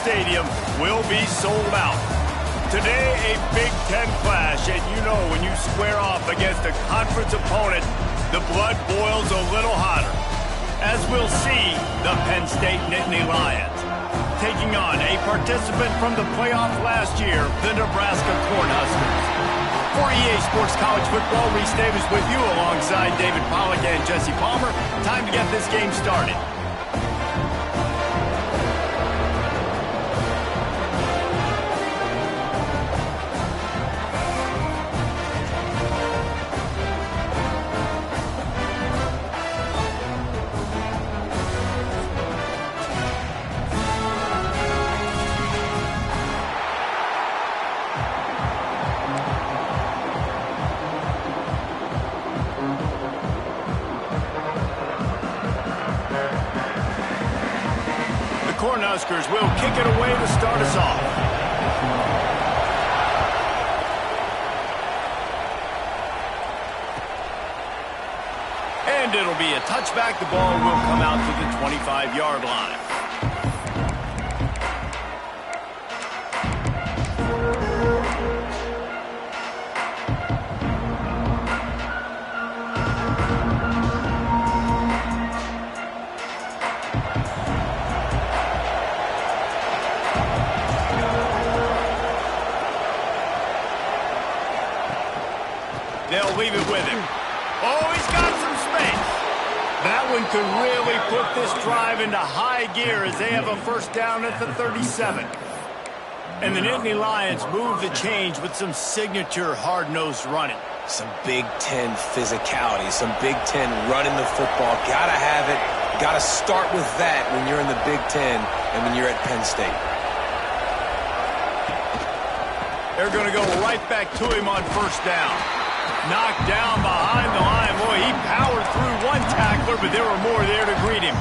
stadium will be sold out. Today, a Big Ten clash, and you know when you square off against a conference opponent, the blood boils a little hotter. As we'll see, the Penn State Nittany Lions taking on a participant from the playoff last year, the Nebraska Cornhuskers. For EA Sports College Football, Reese Davis with you alongside David Pollack and Jesse Palmer. Time to get this game started. Cornhuskers will kick it away to start us off. And it'll be a touchback. The ball will come out to the 25-yard line. They'll leave it with him. Oh, he's got some space. That one could really put this drive into high gear as they have a first down at the 37. And the Nittany Lions move the change with some signature hard-nosed running. Some Big Ten physicality, some Big Ten running the football. Gotta have it. Gotta start with that when you're in the Big Ten and when you're at Penn State. They're going to go right back to him on first down. Knocked down behind the line. Boy, he powered through one tackler, but there were more there to greet him.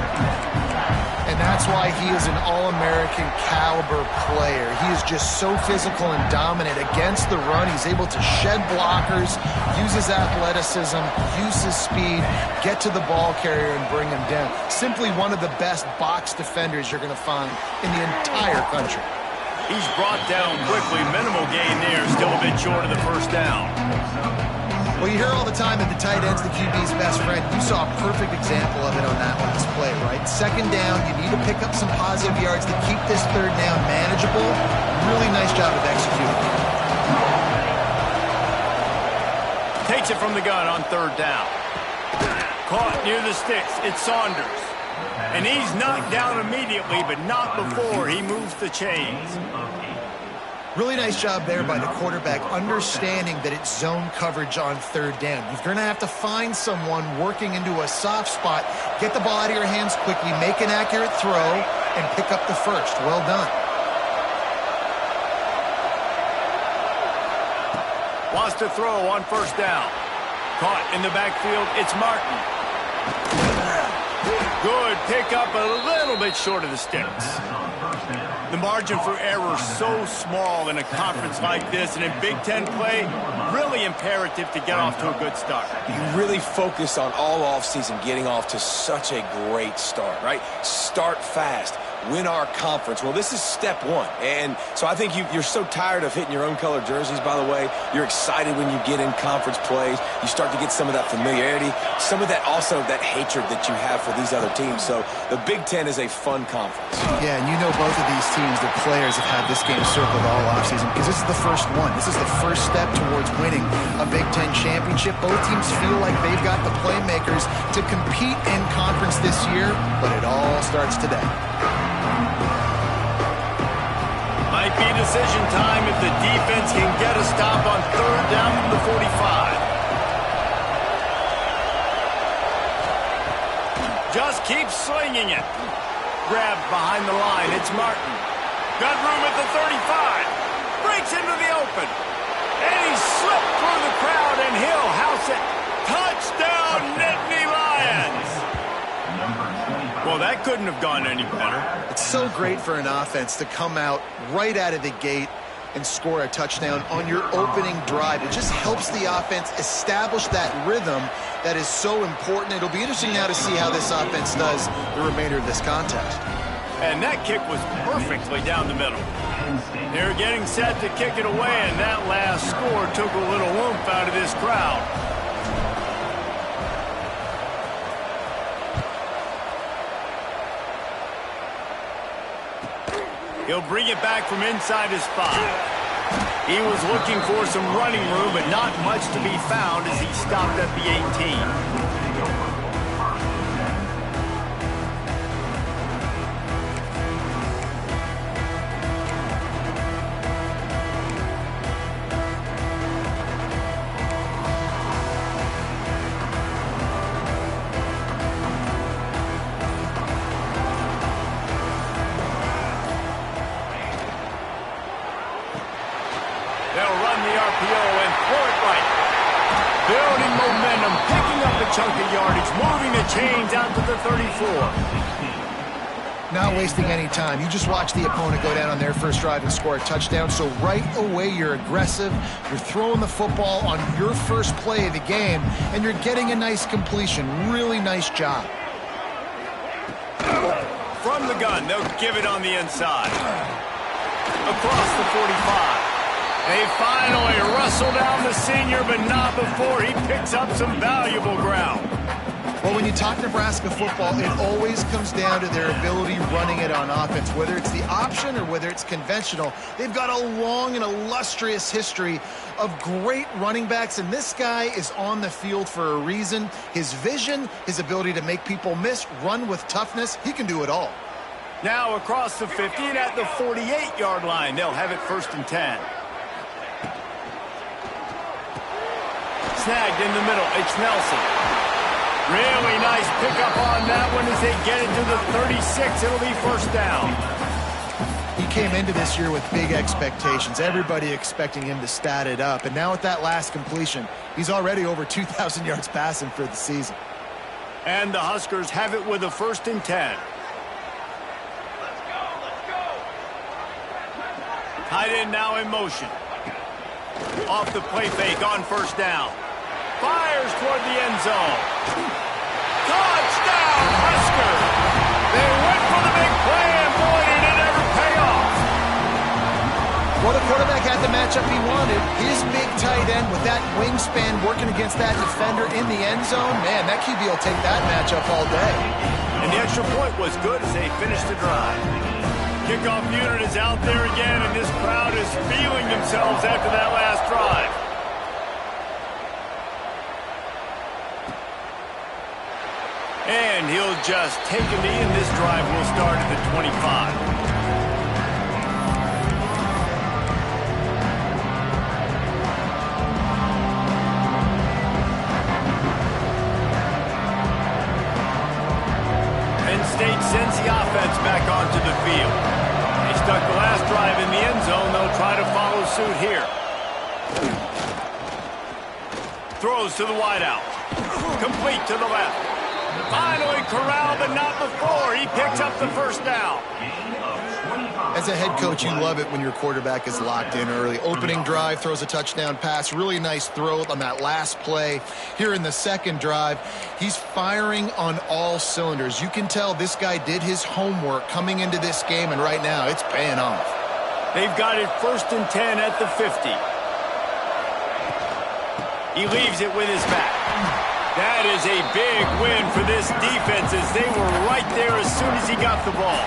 And that's why he is an All-American caliber player. He is just so physical and dominant against the run. He's able to shed blockers, use his athleticism, use his speed, get to the ball carrier and bring him down. Simply one of the best box defenders you're going to find in the entire country. He's brought down quickly. Minimal gain there. Still a bit short of the first down. Well, you hear all the time that the tight end's the QB's best friend. You saw a perfect example of it on that last play, right? Second down, you need to pick up some positive yards to keep this third down manageable. Really nice job of executing. Takes it from the gun on third down. Caught near the sticks. It's Saunders. And he's knocked down immediately, but not before he moves the chains. Really nice job there by the quarterback, understanding that it's zone coverage on third down. You're going to have to find someone working into a soft spot, get the ball out of your hands quickly, make an accurate throw, and pick up the first. Well done. Wants to throw on first down. Caught in the backfield, it's Martin. Good pickup, a little bit short of the sticks. The margin for error so small in a conference like this, and in Big Ten play, really imperative to get off to a good start. You really focus on all offseason getting off to such a great start, right? Start fast. Win our conference. Well, this is step one. And so I think you're so tired of hitting your own colored jerseys, by the way. You're excited when you get in conference plays. You start to get some of that familiarity, some of that also that hatred that you have for these other teams. So the Big Ten is a fun conference. Yeah, and you know both of these teams, the players have had this game circled all offseason because this is the first one. This is the first step towards winning a Big Ten championship. Both teams feel like they've got the playmakers to compete in conference this year, but it all starts today. Might be decision time if the defense can get a stop on third down from the 45. Just keep slinging it. Grabbed behind the line. It's Martin. Got room at the 35. Breaks into the open. And he slipped through the crowd, and he'll house it. Touchdown, Nittany Lions. Well, that couldn't have gone any better. It's so great for an offense to come out right out of the gate and score a touchdown on your opening drive. It just helps the offense establish that rhythm that is so important. It'll be interesting now to see how this offense does the remainder of this contest. And that kick was perfectly down the middle. They're getting set to kick it away, and that last score took a little oomph out of this crowd. He'll bring it back from inside his 5. He was looking for some running room, but not much to be found as he stopped at the 18. Building momentum, picking up a chunk of yardage, moving the chains out to the 34. Not wasting any time. You just watch the opponent go down on their first drive and score a touchdown. So right away, you're aggressive. You're throwing the football on your first play of the game, and you're getting a nice completion. Really nice job. From the gun, they'll give it on the inside. Across the 45. They finally wrestle down the senior, but not before he picks up some valuable ground. Well, when you talk Nebraska football, it always comes down to their ability running it on offense. Whether it's the option or whether it's conventional, they've got a long and illustrious history of great running backs, and this guy is on the field for a reason. His vision, his ability to make people miss, run with toughness, he can do it all. Now across the 50 and at the 48-yard line, they'll have it 1st and 10. Snagged in the middle, it's Nelson. Really nice pickup on that one as they get it to the 36. It'll be 1st down. He came into this year with big expectations. Everybody expecting him to stat it up. And now with that last completion, he's already over 2,000 yards passing for the season. And the Huskers have it with a 1st and 10. Tight end now in motion. Off the play fake on 1st down. Fires toward the end zone. Touchdown, Huskers! They went for the big play, and boy, did it ever pay off. Well, the quarterback had the matchup he wanted. His big tight end with that wingspan working against that defender in the end zone. Man, that QB will take that matchup all day. And the extra point was good as they finished the drive. Kickoff unit is out there again, and this crowd is feeling themselves after that last drive. And he'll just take a knee, and this drive will start at the 25. Penn State sends the offense back onto the field. They stuck the last drive in the end zone. They'll try to follow suit here. Throws to the wideout. Complete to the left. Finally corralled, but not before. He picks up the 1st down. As a head coach, you love it when your quarterback is locked in early. Opening drive, throws a touchdown pass. Really nice throw on that last play. Here in the 2nd drive, he's firing on all cylinders. You can tell this guy did his homework coming into this game, and right now it's paying off. They've got it 1st and 10 at the 50. He leaves it with his back. That is a big win for this defense as they were right there as soon as he got the ball.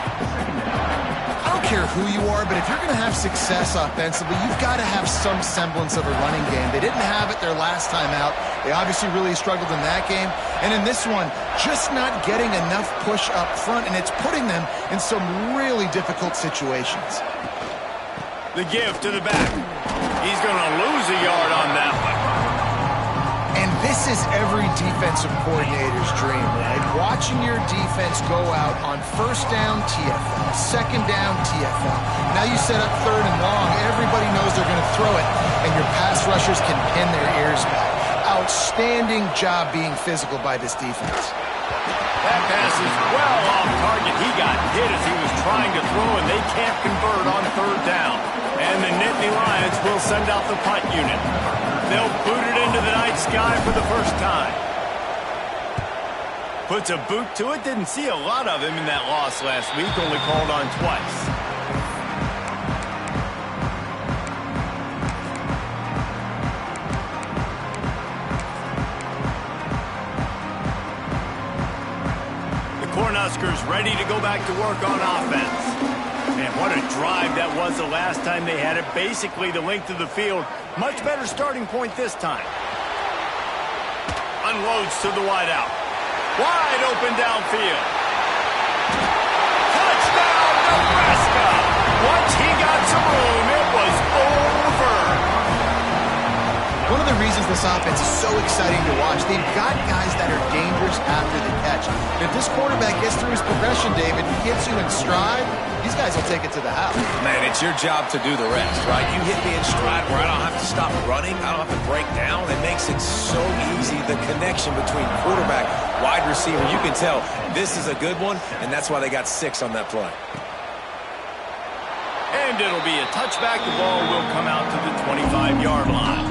I don't care who you are, but if you're going to have success offensively, you've got to have some semblance of a running game. They didn't have it their last time out. They obviously really struggled in that game. And in this one, just not getting enough push up front, and it's putting them in some really difficult situations. The give to the back. He's going to lose a yard on that one. And this is every defensive coordinator's dream, right? Watching your defense go out on 1st down, TFL, 2nd down, TFL. Now you set up 3rd and long. Everybody knows they're going to throw it, and your pass rushers can pin their ears back. Outstanding job being physical by this defense. That pass is well off target. He got hit as he was trying to throw, and they can't convert on 3rd down. And the Nittany Lions will send out the punt unit. They'll boot it into the night sky for the 1st time. Puts a boot to it. Didn't see a lot of him in that loss last week. Only called on twice. The Cornhuskers ready to go back to work on offense. Man, what a drive that was the last time they had it. Basically the length of the field. Much better starting point this time. Unloads to the wideout. Wide open downfield. Touchdown, Nebraska! Once he got some room, it was over. One of the reasons this offense is so exciting to watch, they've got guys that are dangerous after the catch. And if this quarterback gets through his progression, David, and gets you in stride, these guys will take it to the house. Man, it's your job to do the rest, right? You hit me in stride where I don't have to stop running. I don't have to break down. It makes it so easy, the connection between quarterback, wide receiver. You can tell this is a good one, and that's why they got 6 on that play. And it'll be a touchback. The ball will come out to the 25-yard line.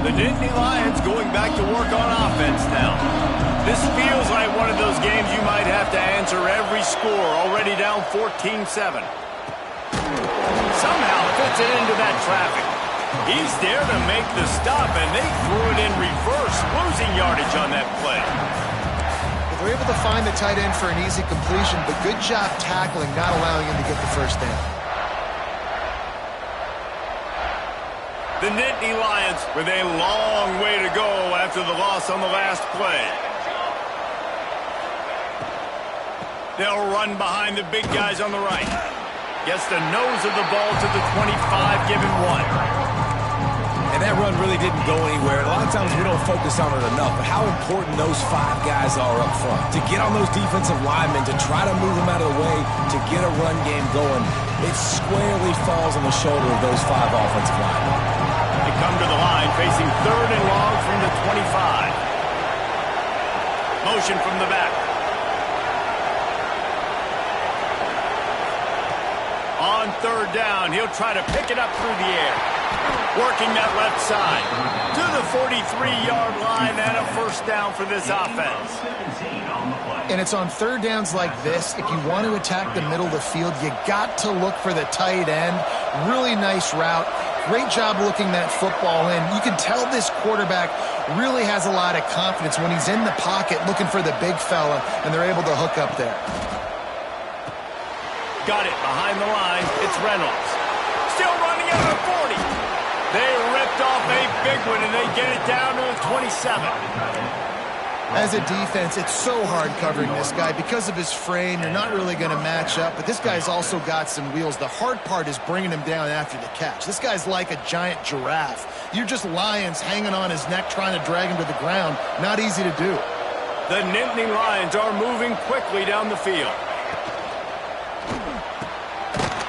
The Nittany Lions going back to work on offense now. This feels like one of those games you might have to answer every score. Already down 14-7. Somehow fits it into that traffic. He's there to make the stop, and they threw it in reverse, losing yardage on that play. They're able to find the tight end for an easy completion, but good job tackling, not allowing him to get the first down. The Nittany Lions with a long way to go after the loss on the last play. They'll run behind the big guys on the right. Gets the nose of the ball to the 25, give him 1. And that run really didn't go anywhere. A lot of times we don't focus on it enough, but how important those 5 guys are up front. To get on those defensive linemen, to try to move them out of the way, to get a run game going, it squarely falls on the shoulder of those 5 offensive linemen. They come to the line, facing 3rd and long from the 25. Motion from the back. On 3rd down, he'll try to pick it up through the air. Working that left side to the 43-yard line, and a first down for this offense. And it's on 3rd downs like this. If you want to attack the middle of the field, you got to look for the tight end. Really nice route. Great job looking that football in. You can tell this quarterback really has a lot of confidence when he's in the pocket looking for the big fella, and they're able to hook up there. Got it behind the line. It's Reynolds. Still running out of 40. They ripped off a big one, and they get it down to the 27. As a defense, it's so hard covering this guy. Because of his frame, you're not really going to match up, but this guy's also got some wheels. The hard part is bringing him down after the catch. This guy's like a giant giraffe. You're just lions hanging on his neck trying to drag him to the ground. Not easy to do. The Nittany Lions are moving quickly down the field.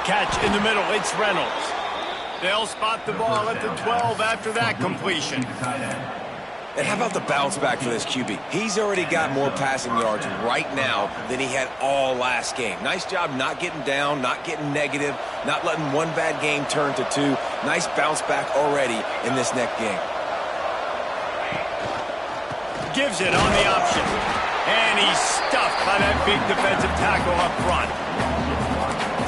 Catch in the middle, it's Reynolds. They'll spot the ball at the 12 after that completion. And how about the bounce back for this QB? He's already got more passing yards right now than he had all last game. Nice job not getting down, not getting negative, not letting one bad game turn to 2. Nice bounce back already in this next game. Gives it on the option. And he's stuffed by that big defensive tackle up front.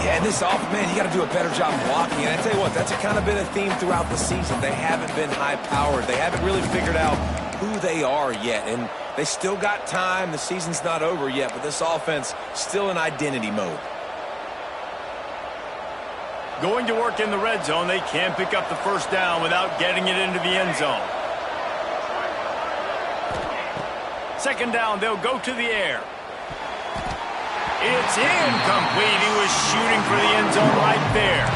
Yeah, and this offense, man, you got to do a better job blocking. And I tell you what, that's kind of been a theme throughout the season. They haven't been high-powered. They haven't really figured out who they are yet. And they still got time. The season's not over yet, but this offense still in identity mode. Going to work in the red zone. They can't pick up the first down without getting it into the end zone. 2nd down, they'll go to the air. It's incomplete. He was shooting for the end zone right there.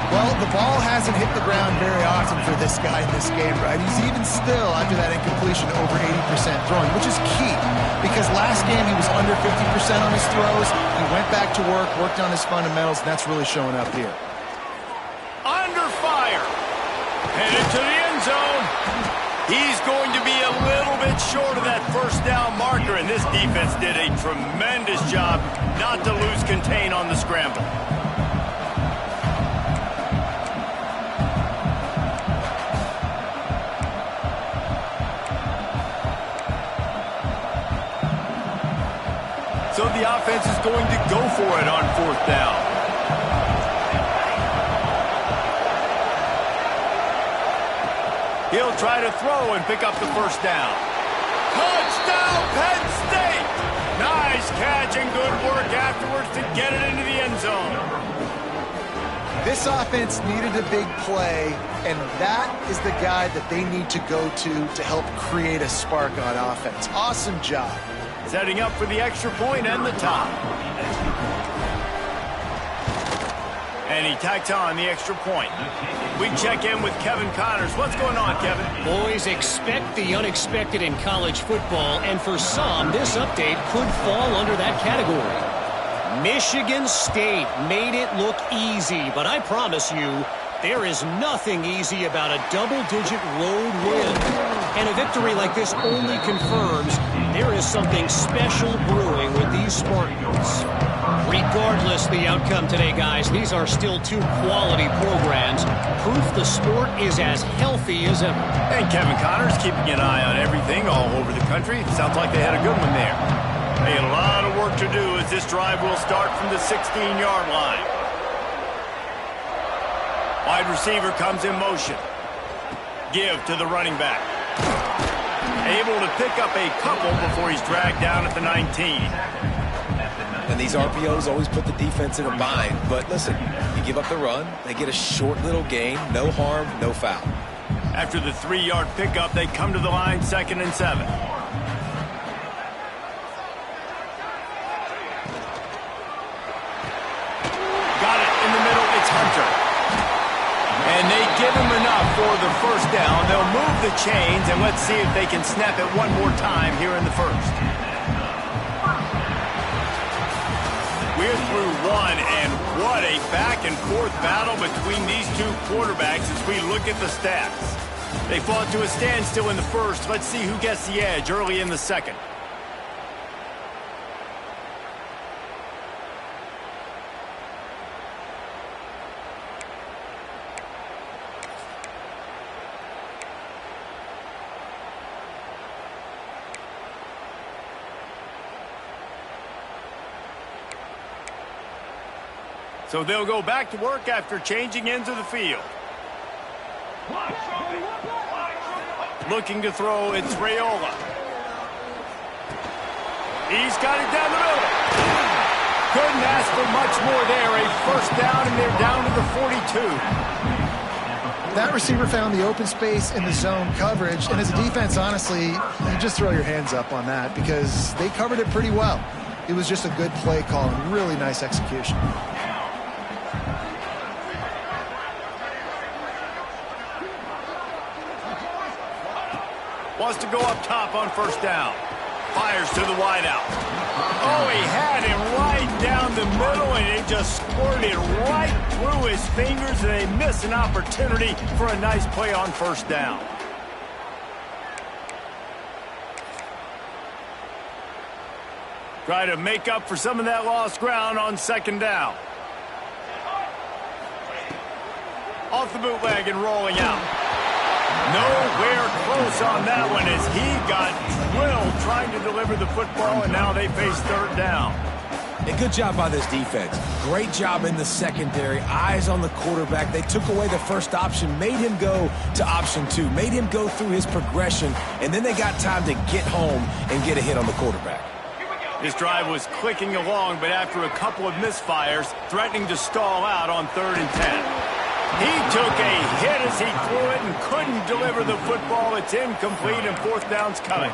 Well, the ball hasn't hit the ground very often for this guy in this game, right? He's even still, after that incompletion, over 80% throwing, which is key. Because last game he was under 50% on his throws. He went back to work, worked on his fundamentals, and that's really showing up here. Under fire. Headed to the end zone. He's going to be a little bit short of that first down marker, and this defense did a tremendous job not to lose contain on the scramble. So the offense is going to go for it on 4th down. He'll try to throw and pick up the first down. Touchdown, Penn State! Nice catch and good work afterwards to get it into the end zone. This offense needed a big play, and that is the guy that they need to go to help create a spark on offense. Awesome job. Setting up for the extra point and the tie. And he tacks on the extra point. We check in with Kevin Connors. What's going on, Kevin? Boys, expect the unexpected in college football, and for some, this update could fall under that category. Michigan State made it look easy, but I promise you, there is nothing easy about a double-digit road win. And a victory like this only confirms there is something special brewing with these Spartans. Regardless the outcome today, guys, these are still two quality programs. Proof the sport is as healthy as ever. And Kevin Connors keeping an eye on everything all over the country. Sounds like they had a good one there. Hey, a lot of work to do as this drive will start from the 16-yard line. Wide receiver comes in motion. Give to the running back. Able to pick up a couple before he's dragged down at the 19. And these RPOs always put the defense in a bind. But listen, you give up the run, they get a short little gain, no harm, no foul. After the 3-yard pickup, they come to the line 2nd and 7. Got it in the middle, it's Hunter. And they give him enough for the first down. They'll move the chains, and let's see if they can snap it one more time here in the first. We're through one, and what a back-and-forth battle between these two quarterbacks as we look at the stats. They fought to a standstill in the first. Let's see who gets the edge early in the second. So they'll go back to work after changing into the field. Looking to throw, it's Raiola. He's got it down the middle. Couldn't ask for much more there. A first down, and they're down to the 42. That receiver found the open space in the zone coverage, and as a defense, honestly, you just throw your hands up on that because they covered it pretty well. It was just a good play call and really nice execution. Wants to go up top on first down. Fires to the wideout. Oh, he had it right down the middle, and it just squirted right through his fingers, and they miss an opportunity for a nice play on first down. Try to make up for some of that lost ground on second down. Off the bootleg and rolling out. Nowhere close on that one as he got drilled trying to deliver the football, and now they face third down. A good job by this defense. Great job in the secondary. Eyes on the quarterback. They took away the first option, made him go to option 2, made him go through his progression, and then they got time to get home and get a hit on the quarterback. This drive was clicking along, but after a couple of misfires, threatening to stall out on 3rd and 10. He took a hit as he threw it and couldn't deliver the football. It's incomplete, and fourth down's coming.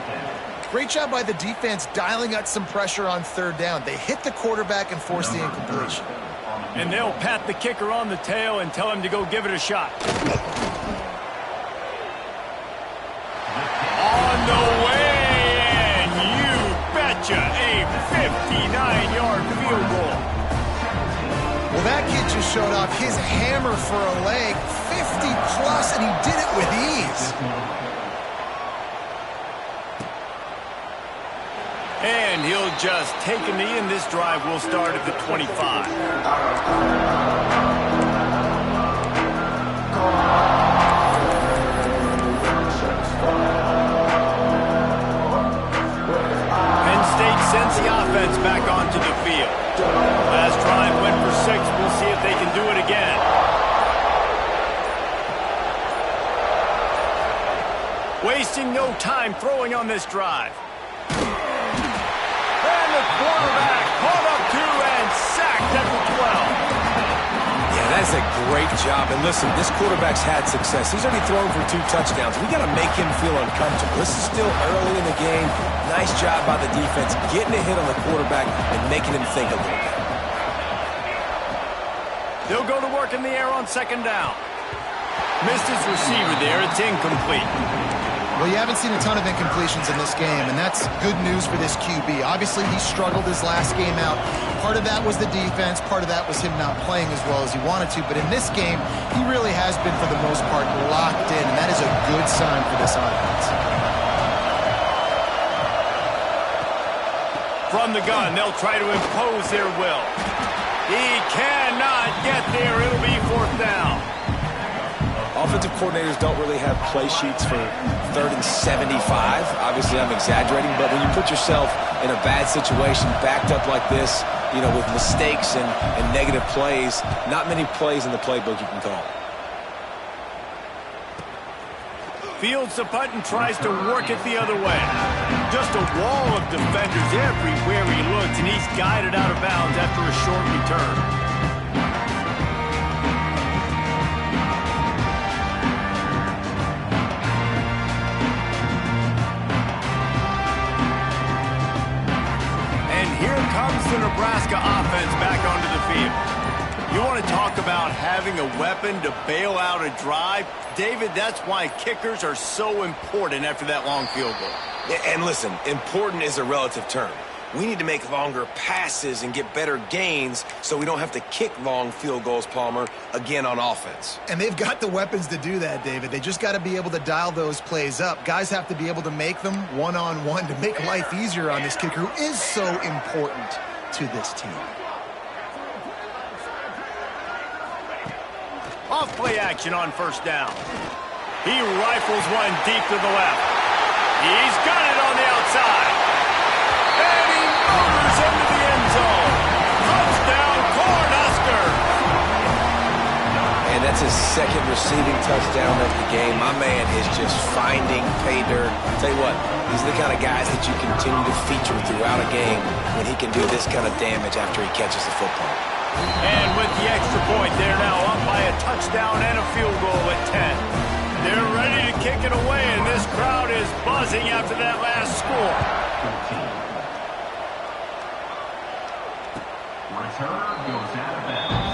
Great job by the defense dialing out some pressure on third down. They hit the quarterback and forced the incompletion. And they'll pat the kicker on the tail and tell him to go give it a shot. On the way, and you betcha, a 59-yard field goal. Well, that kid just showed off his hammer for a leg, 50-plus, and he did it with ease. adjust, take a knee, and this drive will start at the 25. Penn State sends the offense back onto the field. Last drive went for 6. We'll see if they can do it again. Wasting no time throwing on this drive. And the quarterback caught up 2 and sacked at the 12. Yeah, that's a great job. And listen, this quarterback's had success. He's already thrown for 2 touchdowns. We got to make him feel uncomfortable. This is still early in the game. Nice job by the defense, getting a hit on the quarterback and making him think a little bit. They'll go to work in the air on 2nd down. Missed his receiver there. It's incomplete. Well, you haven't seen a ton of incompletions in this game, and that's good news for this QB. Obviously, he struggled his last game out. Part of that was the defense. Part of that was him not playing as well as he wanted to. But in this game, he really has been, for the most part, locked in, and that is a good sign for this offense. From the gun, they'll try to impose their will. He cannot get there. It'll be 4th down. Offensive coordinators don't really have play sheets for 3rd and 75. Obviously, I'm exaggerating, but when you put yourself in a bad situation, backed up like this, you know, with mistakes and negative plays, not many plays in the playbook you can call. Fields the punt and tries to work it the other way. Just a wall of defenders everywhere he looks, and he's guided out of bounds after a short return. The Nebraska offense back onto the field. You want to talk about having a weapon to bail out a drive? David, that's why kickers are so important after that long field goal. And listen, important is a relative term. We need to make longer passes and get better gains so we don't have to kick long field goals, Palmer, again on offense. And they've got the weapons to do that, David. They just got to be able to dial those plays up. Guys have to be able to make them one-on-one to make life easier on this kicker who is so important to this team. Off play action on 1st down. He rifles one deep to the left. He's got it on the outside. And he motors into the end zone. Touchdown, Cornhuskers. And that's his 2nd receiving touchdown of the game. My man is just finding pay dirt. Tell you what, these are the kind of guys that you continue to feature throughout a game when he can do this kind of damage after he catches the football. And with the extra point, they're now up by a touchdown and a field goal at 10. They're ready to kick it away, and this crowd is buzzing after that last score. Return goes out of bounds.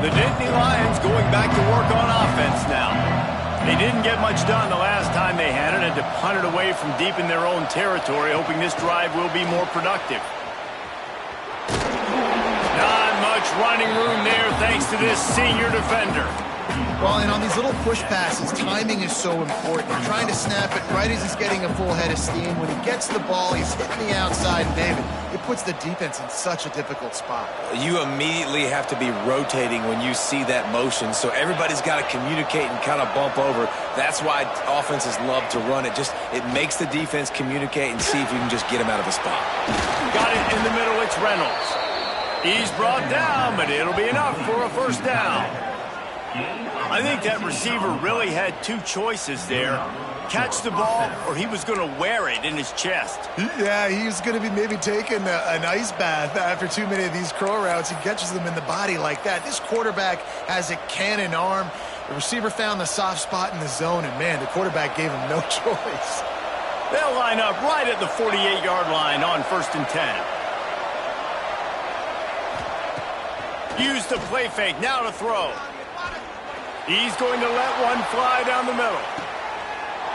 The Nittany Lions going back to work on offense now. They didn't get much done the last time they had it, and to punt it away from deep in their own territory, hoping this drive will be more productive. Not much running room there thanks to this senior defender. Well, and on these little push passes, timing is so important. You're trying to snap it right as he's getting a full head of steam. When he gets the ball, he's hitting the outside, and David, it puts the defense in such a difficult spot. You immediately have to be rotating when you see that motion, so everybody's got to communicate and kind of bump over. That's why offenses love to run it. It makes the defense communicate and see if you can just get him out of the spot. Got it in the middle. It's Reynolds. He's brought down, but it'll be enough for a 1st down. I think that receiver really had 2 choices there. Catch the ball, or he was going to wear it in his chest. Yeah, he's going to be maybe taking an ice bath after too many of these crow routes. He catches them in the body like that. This quarterback has a cannon arm. The receiver found the soft spot in the zone, and, man, the quarterback gave him no choice. They'll line up right at the 48-yard line on 1st and 10. Use the play fake, now to throw. He's going to let one fly down the middle.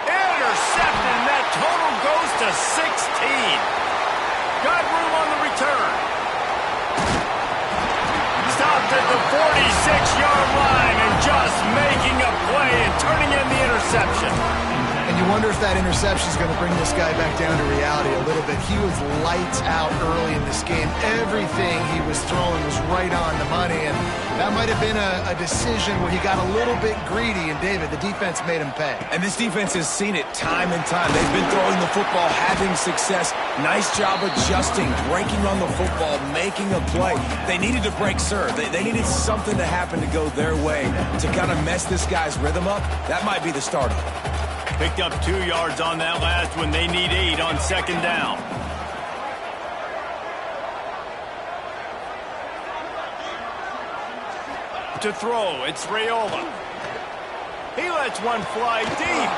And intercepted, and that total goes to 16. Got room on the return. Stopped at the 46-yard line and just making a play and turning in the interception. And you wonder if that interception is going to bring this guy back down to reality a little bit. He was lights out early in this game. Everything he was throwing was right on the money, and that might have been a decision where he got a little bit greedy, and David, the defense made him pay. And this defense has seen it time and time. They've been throwing the football, having success. Nice job adjusting, breaking on the football, making a play. They needed to break serve. They needed something to happen to go their way to kind of mess this guy's rhythm up. That might be the start of it. Picked up 2 yards on that last one. They need 8 on second down. To throw, it's Raiola. He lets one fly deep.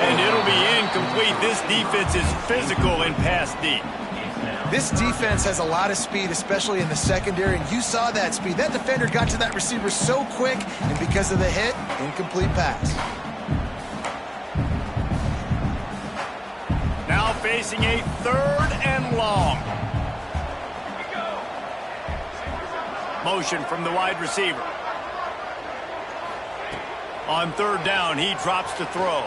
And it'll be incomplete. This defense is physical and pass deep. This defense has a lot of speed, especially in the secondary, and you saw that speed. That defender got to that receiver so quick, and because of the hit, incomplete pass. Now facing a 3rd and long. Motion from the wide receiver. On 3rd down, he drops to throw.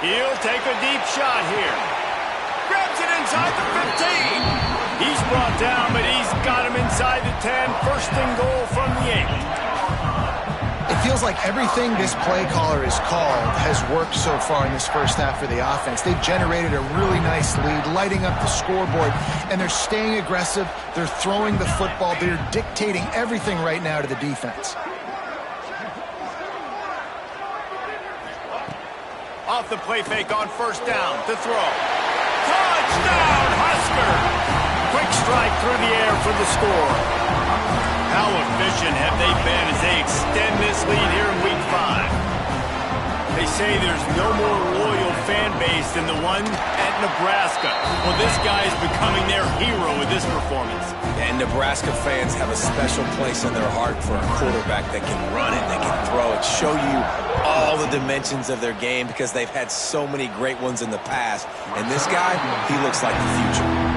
He'll take a deep shot here. Grabs it inside the 15. He's brought down, but he's got him inside the 10. 1st and goal from the 8. It feels like everything this play caller has called has worked so far in this first half for the offense. They've generated a really nice lead, lighting up the scoreboard, and they're staying aggressive. They're throwing the football. They're dictating everything right now to the defense. Off the play fake on 1st down to throw. Touchdown, Husker! Quick strike through the air for the score. How efficient have they been as they extend this lead here in Week 5? They say there's no more loyal fan base than the one at Nebraska. Well, this guy is becoming their hero with this performance. And Nebraska fans have a special place in their heart for a quarterback that can run it, that can throw it, show you all the dimensions of their game because they've had so many great ones in the past. And this guy, he looks like the future.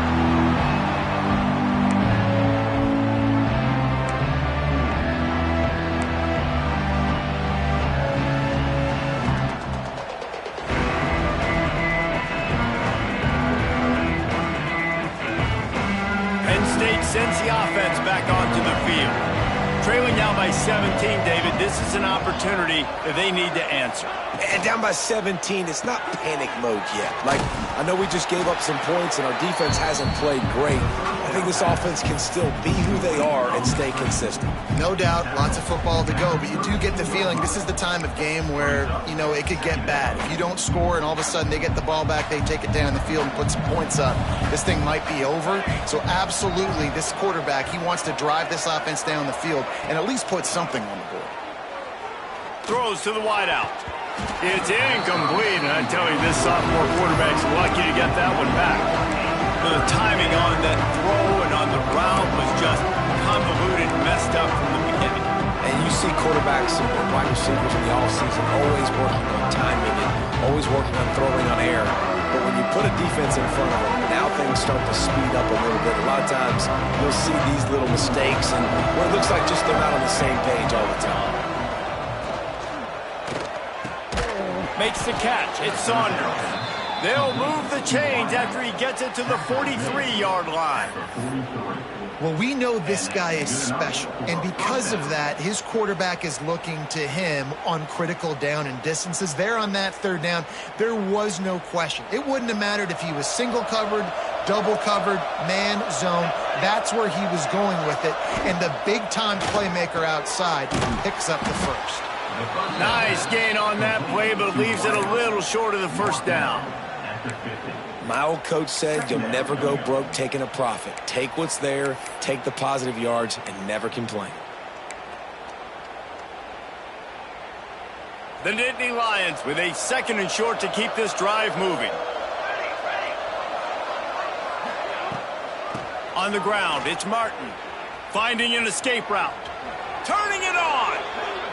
Sends the offense back onto the field. Trailing down by 17, David, this is an opportunity that they need to answer. And down by 17, it's not panic mode yet. Like, I know we just gave up some points and our defense hasn't played great. I think this offense can still be who they are and stay consistent. No doubt, lots of football to go, but you do get the feeling this is the time of game where, you know, it could get bad. If you don't score and all of a sudden they get the ball back, they take it down the field and put some points up, this thing might be over. So absolutely, this quarterback, he wants to drive this offense down the field and at least put something on the board. Throws to the wideout. It's incomplete, and I tell you, this sophomore quarterback's lucky to get that one back. The timing on that throw and on the route was just convoluted, messed up from the beginning. And you see quarterbacks and wide receivers in the offseason always working on timing and always working on throwing on air. But when you put a defense in front of them, now things start to speed up a little bit. A lot of times you'll see these little mistakes and where it looks like just they're not on the same page all the time. Makes the catch. It's Saunders. They'll move the chains after he gets it to the 43-yard line. Well, we know this guy is special, and because of that, his quarterback is looking to him on critical down and distances. There on that 3rd down, there was no question. It wouldn't have mattered if he was single covered, double covered, man, zone. That's where he was going with it, and the big-time playmaker outside picks up the first. Nice gain on that play, but leaves it a little short of the 1st down. My old coach said you'll never go broke taking a profit. Take what's there, take the positive yards, and never complain. The Nittany Lions with a 2nd and short to keep this drive moving. On the ground, it's Martin. Finding an escape route. Turning it on.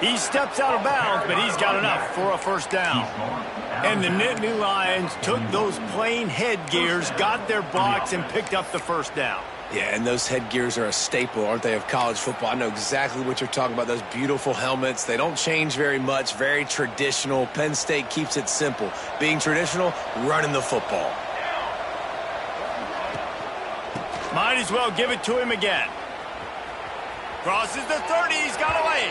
He steps out of bounds, but he's got enough for a first down. And the Nittany Lions took those plain headgears, got their blocks, and picked up the first down. Yeah, and those headgears are a staple, aren't they, of college football? I know exactly what you're talking about, those beautiful helmets. They don't change very much, very traditional. Penn State keeps it simple. Being traditional, running the football. Might as well give it to him again. Crosses the 30, he's got away.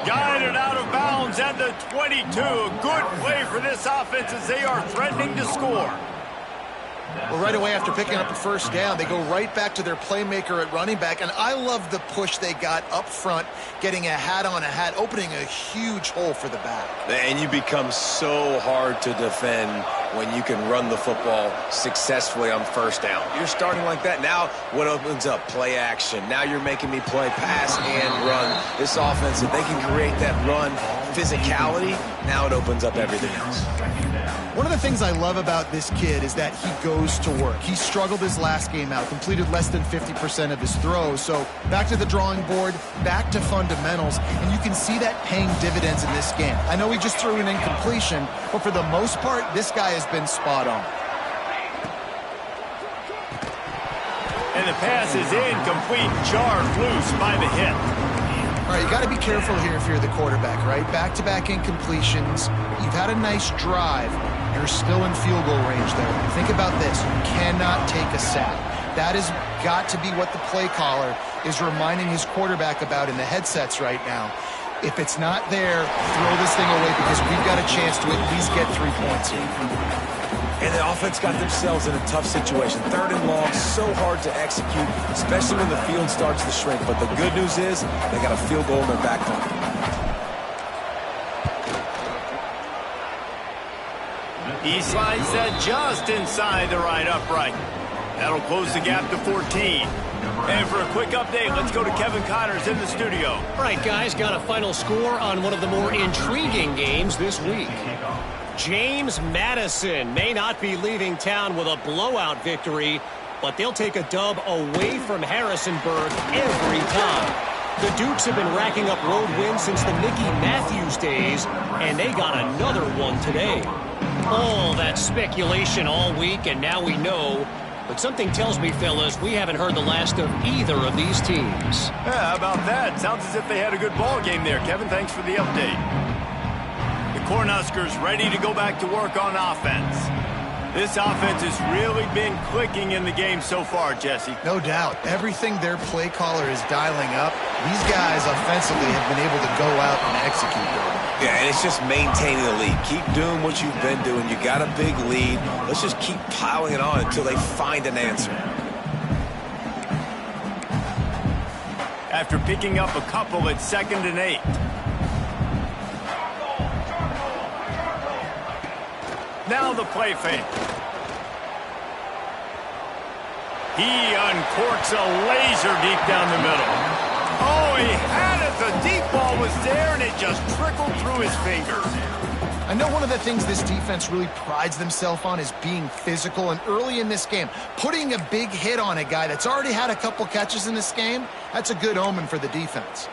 Guided out of bounds at the 22. A good play for this offense as they are threatening to score. Well, right away after picking up a first down, they go right back to their playmaker at running back, and I love the push they got up front, getting a hat on a hat, opening a huge hole for the back. And you become so hard to defend when you can run the football successfully on first down. You're starting like that. Now what opens up? Play action. Now you're making me play pass and run. This offense, if they can create that run physicality, now it opens up everything else. One of the things I love about this kid is that he goes to work. He struggled his last game out, completed less than 50% of his throws. So back to the drawing board, back to fundamentals, and you can see that paying dividends in this game. I know he just threw an incompletion, but for the most part, this guy has been spot on. And the pass is incomplete, jarred loose by the hit. All right, you got to be careful here if you're the quarterback, right? Back-to-back incompletions. You've had a nice drive. You're still in field goal range there. Think about this. You cannot take a sack. That has got to be what the play caller is reminding his quarterback about in the headsets right now. If it's not there, throw this thing away because we've got a chance to at least get 3 points here. And the offense got themselves in a tough situation. 3rd and long, so hard to execute, especially when the field starts to shrink. But the good news is they got a field goal in their back pocket. He slides that just inside the right upright. That'll close the gap to 14. And for a quick update, let's go to Kevin Connors in the studio. All right, guys, got a final score on one of the more intriguing games this week. James Madison may not be leaving town with a blowout victory, but they'll take a dub away from Harrisonburg every time. The Dukes have been racking up road wins since the Mickey Matthews days, and they got another one today. All that speculation all week, and now we know. But something tells me, fellas, we haven't heard the last of either of these teams. Yeah, how about that? Sounds as if they had a good ball game there. Kevin, thanks for the update. The Cornhuskers ready to go back to work on offense. This offense has really been clicking in the game so far, Jesse. No doubt. Everything their play caller is dialing up, these guys offensively have been able to go out and execute. Yeah, and it's just maintaining the lead. Keep doing what you've been doing. You got a big lead. Let's just keep piling it on until they find an answer. After picking up a couple at 2nd and 8. Now the play fake. He uncorks a laser deep down the middle. Oh, he had it. The deep ball was there, and it just trickled through his fingers. I know one of the things this defense really prides themselves on is being physical, and early in this game, putting a big hit on a guy that's already had a couple catches in this game, that's a good omen for the defense.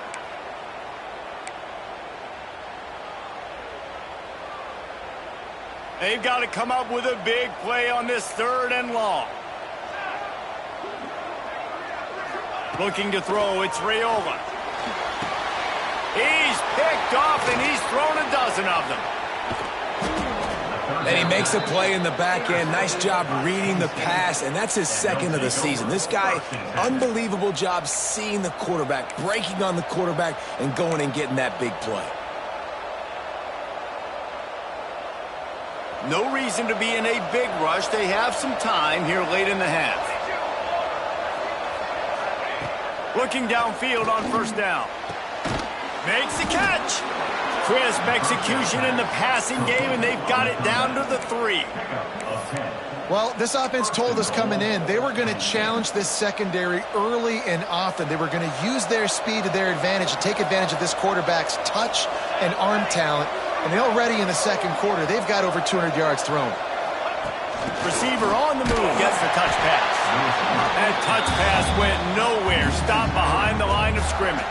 They've got to come up with a big play on this 3rd and long. Looking to throw, it's Raiola. He's picked off, and he's thrown a dozen of them. And he makes a play in the back end. Nice job reading the pass, and that's his 2nd of the season. This guy, unbelievable job seeing the quarterback, breaking on the quarterback, and going and getting that big play. No reason to be in a big rush. They have some time here late in the half. Looking downfield on 1st down. Makes the catch. Crisp execution in the passing game, and they've got it down to the 3. Well, this offense told us coming in they were going to challenge this secondary early and often. They were going to use their speed to their advantage and take advantage of this quarterback's touch and arm talent. And already in the 2nd quarter, they've got over 200 yards thrown. Receiver on the move, gets the touch pass. That touch pass went nowhere, stopped behind the line of scrimmage.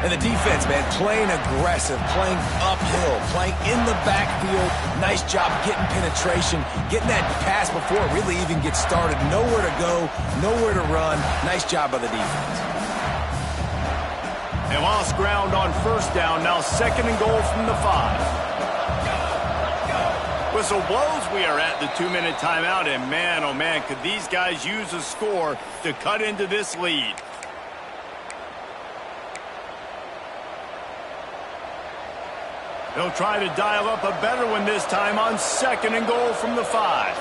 And the defense, man, playing aggressive, playing uphill, playing in the backfield. Nice job getting penetration, getting that pass before it really even gets started. Nowhere to go, nowhere to run. Nice job by the defense. They lost ground on first down, now 2nd and goal from the 5. Whistle blows, we are at the 2-minute timeout, and man, oh man, could these guys use a score to cut into this lead. They'll try to dial up a better one this time on 2nd and goal from the 5.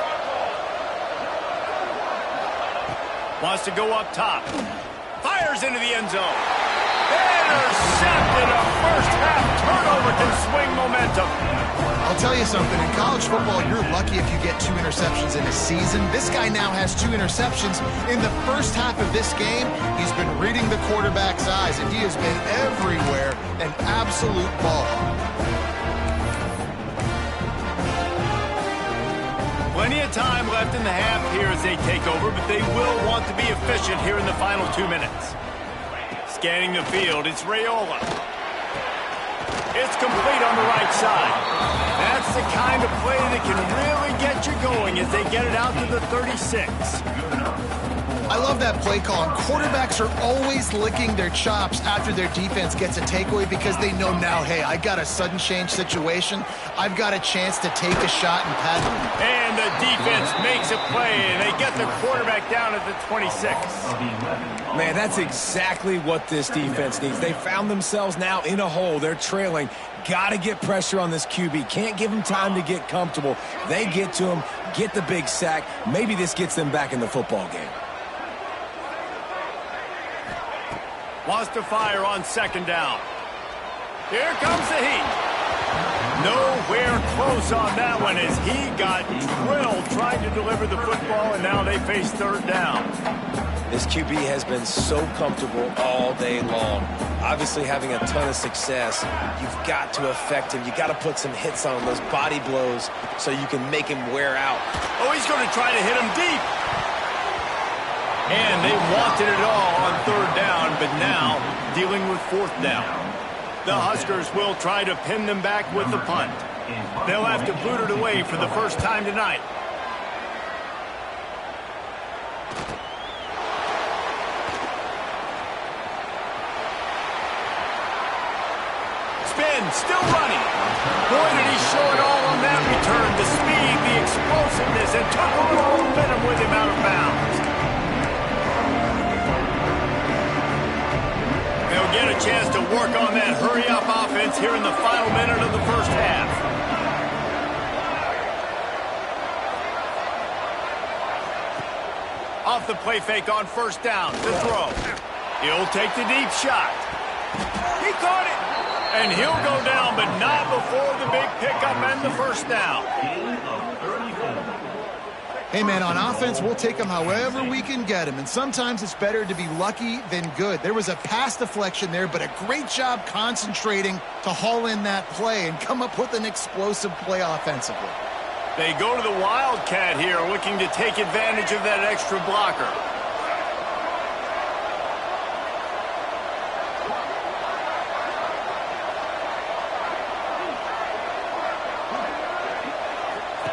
Wants to go up top. Fires into the end zone. Intercepted. A first-half turnover can swing momentum. I'll tell you something, in college football, you're lucky if you get 2 interceptions in a season. This guy now has 2 interceptions. In the first half of this game, he's been reading the quarterback's eyes, and he has been everywhere, an absolute ball hawk. Plenty of time left in the half here as they take over, but they will want to be efficient here in the final 2 minutes. Scanning the field, it's Raiola. It's complete on the right side. That's the kind of play that can really get you going as they get it out to the 36. I love that play call. And quarterbacks are always licking their chops after their defense gets a takeaway because they know now, hey, I got a sudden change situation. I've got a chance to take a shot and pad. And the defense makes a play, and they get the quarterback down at the 26. Man, that's exactly what this defense needs. They found themselves now in a hole. They're trailing. Got to get pressure on this QB. Can't give him time to get comfortable. They get to him, get the big sack. Maybe this gets them back in the football game. Wants to fire on 2nd down. Here comes the heat. Nowhere close on that one as he got drilled trying to deliver the football, and now they face 3rd down. This QB has been so comfortable all day long. Obviously having a ton of success. You've got to affect him. You've got to put some hits on him, those body blows, so you can make him wear out. Oh, he's going to try to hit him deep. And they wanted it all on 3rd down, but now dealing with 4th down. The Huskers will try to pin them back with the punt. They'll have to boot it away for the first time tonight. Spin, still running. Boy, did he show it all on that return. The speed, the explosiveness, and took a little momentum with him out of bounds. They'll get a chance to work on that hurry-up offense here in the final minute of the first half. Off the play fake on 1st down, the throw. He'll take the deep shot. He caught it. And he'll go down, but not before the big pickup and the 1st down. Hey, man, on offense, we'll take them however we can get them. And sometimes it's better to be lucky than good. There was a pass deflection there, but a great job concentrating to haul in that play and come up with an explosive play offensively. They go to the Wildcat here, looking to take advantage of that extra blocker.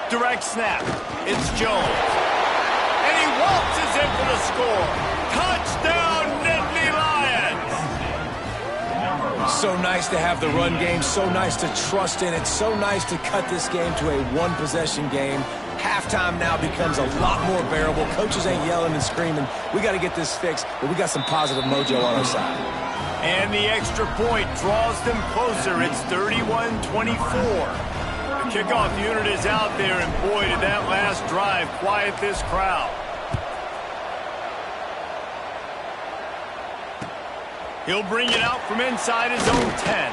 Direct snap. It's Jones. And he waltzes in for the score. Touchdown, Nittany Lions! So nice to have the run game. So nice to trust in it. So nice to cut this game to a 1-possession game. Halftime now becomes a lot more bearable. Coaches ain't yelling and screaming. We got to get this fixed, but we got some positive mojo on our side. And the extra point draws them closer. It's 31-24. Kickoff unit is out there, and boy, did that last drive quiet this crowd. He'll bring it out from inside his own 10.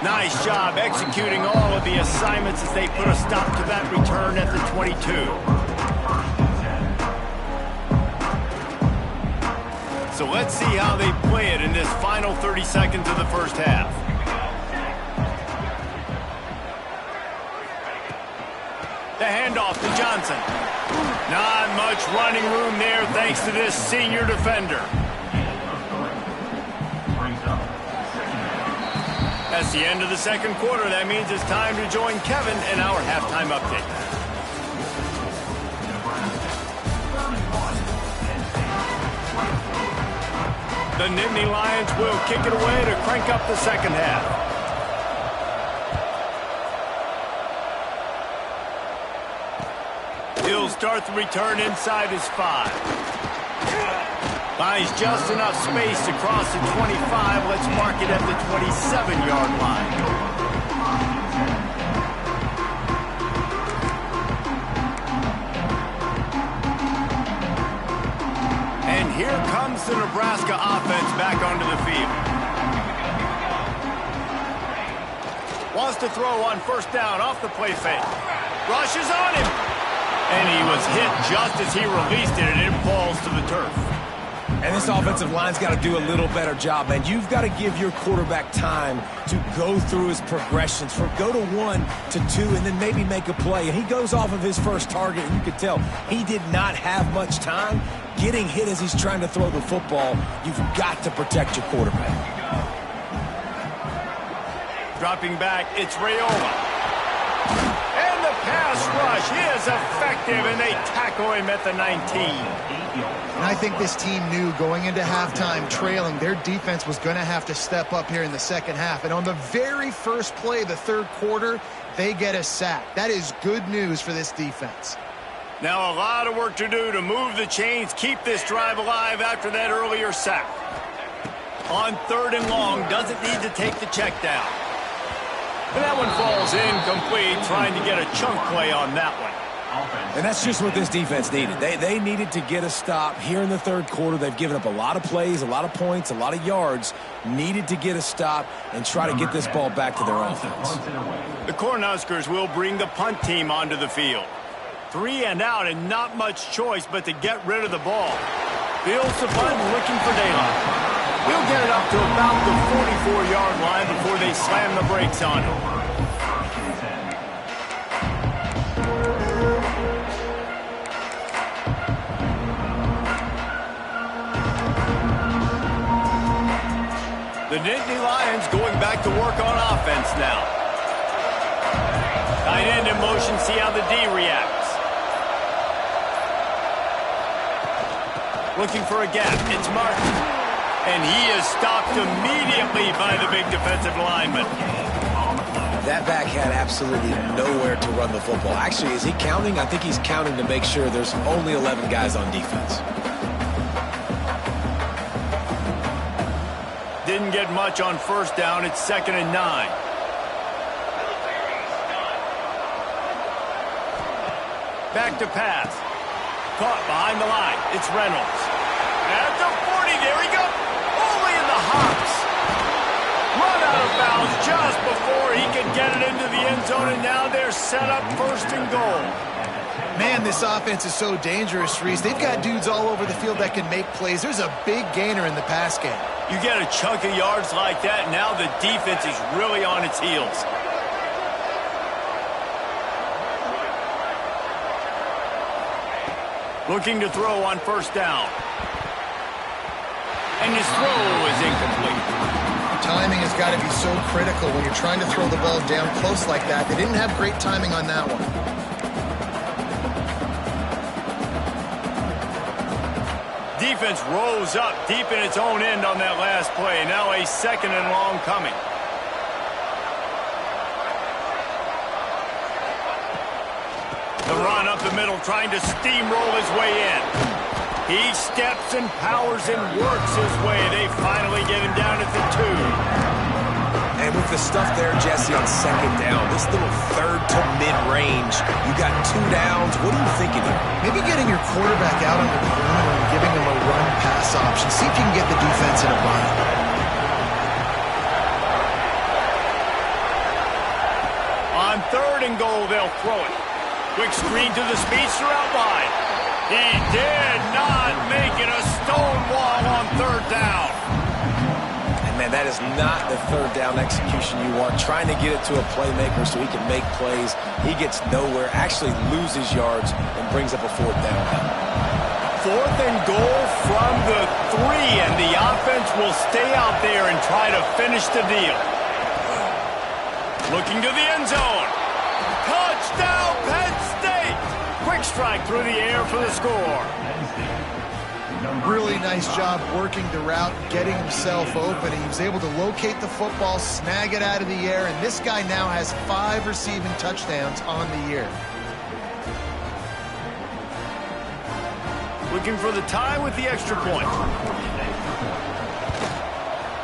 Nice job executing all of the assignments as they put a stop to that return at the 22. So let's see how they play it in this final 30 seconds of the first half. The handoff handoff to Johnson. Not much running room there thanks to this senior defender. That's the end of the second quarter. That means it's time to join Kevin in our halftime update. The Nittany Lions will kick it away to crank up the second half. He'll start the return inside his 5. Finds just enough space to cross the 25. Let's mark it at the 27-yard line. And here comes the Nebraska offense back onto the field. Wants to throw on first down off the play fake. Rushes on him. And he was hit just as he released it, and it falls to the turf. And this offensive line's got to do a little better job, man. You've got to give your quarterback time to go through his progressions, from go to 1 to 2, and then maybe make a play. And he goes off of his first target, and you could tell he did not have much time getting hit as he's trying to throw the football. You've got to protect your quarterback. Dropping back, it's Rayola. And the pass rush is effective, and they tackle him at the 19. And I think this team knew going into halftime trailing, their defense was going to have to step up here in the second half. And on the very first play of the third quarter, they get a sack. That is good news for this defense. Now a lot of work to do to move the chains, keep this drive alive after that earlier sack. On 3rd and long, doesn't need to take the check down. And that one falls incomplete, trying to get a chunk play on that one. And that's just what this defense needed. They needed to get a stop here in the third quarter. They've given up a lot of plays, a lot of points, a lot of yards. Needed to get a stop and try to get this ball back to their offense. The Cornhuskers will bring the punt team onto the field. 3 and out, and not much choice but to get rid of the ball. Fields the punt, looking for daylight. We'll get it up to about the 44-yard line before they slam the brakes on him. The Nittany Lions going back to work on offense now. Tight end in motion, see how the D reacts. Looking for a gap, it's Martin. And he is stopped immediately by the big defensive lineman. That back had absolutely nowhere to run the football. Actually, is he counting? I think he's counting to make sure there's only 11 guys on defense. Didn't get much on first down. It's 2nd and 9. Back to pass. Caught behind the line. It's Reynolds. At the 40, there we go. Only in the hops. Run out of bounds just before he could get it into the end zone, and now they're set up 1st and goal. Man, this offense is so dangerous, Reese. They've got dudes all over the field that can make plays. There's a big gainer in the pass game. You get a chunk of yards like that, now the defense is really on its heels. Looking to throw on first down. And his throw is incomplete. Timing has got to be so critical when you're trying to throw the ball down close like that. They didn't have great timing on that one. Defense rose up deep in its own end on that last play. Now a 2nd and long coming. The run up the middle, trying to steamroll his way in. He steps and powers and works his way. They finally get him down at the 2. And with the stuff there, Jesse, on 2nd down, this little 3rd to mid-range, you got 2 downs. What are you thinking here? Maybe getting your quarterback out under the perimeter and giving him a run-pass option. See if you can get the defense in a bind. On 3rd and goal, they'll throw it. Quick screen to the speedster out wide. He did not make it. A stone wall on 3rd down. And man, that is not the third down execution you want. Trying to get it to a playmaker so he can make plays. He gets nowhere, actually loses yards, and brings up a fourth down. 4th and goal from the 3, and the offense will stay out there and try to finish the deal. Looking to the end zone. Touchdown, Penn State! Quick strike through the air for the score. Really nice job working the route, getting himself open. He was able to locate the football, snag it out of the air, and this guy now has 5 receiving touchdowns on the year. Looking for the tie with the extra point.